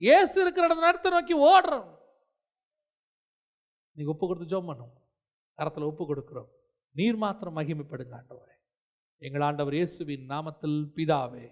இயேசு இருக்கிற இடத்தை நோக்கி ஓடுறோம். நீங்க ஒப்பு கொடுத்து ஜெபம் பண்ணும், கரத்தில் ஒப்பு கொடுக்கிறோம். நீர் மாத்திரம் மகிமைப்படுங்க ஆண்டவரே. எங்கள் ஆண்டவர் இயேசுவின் நாமத்தில் பிதாவே.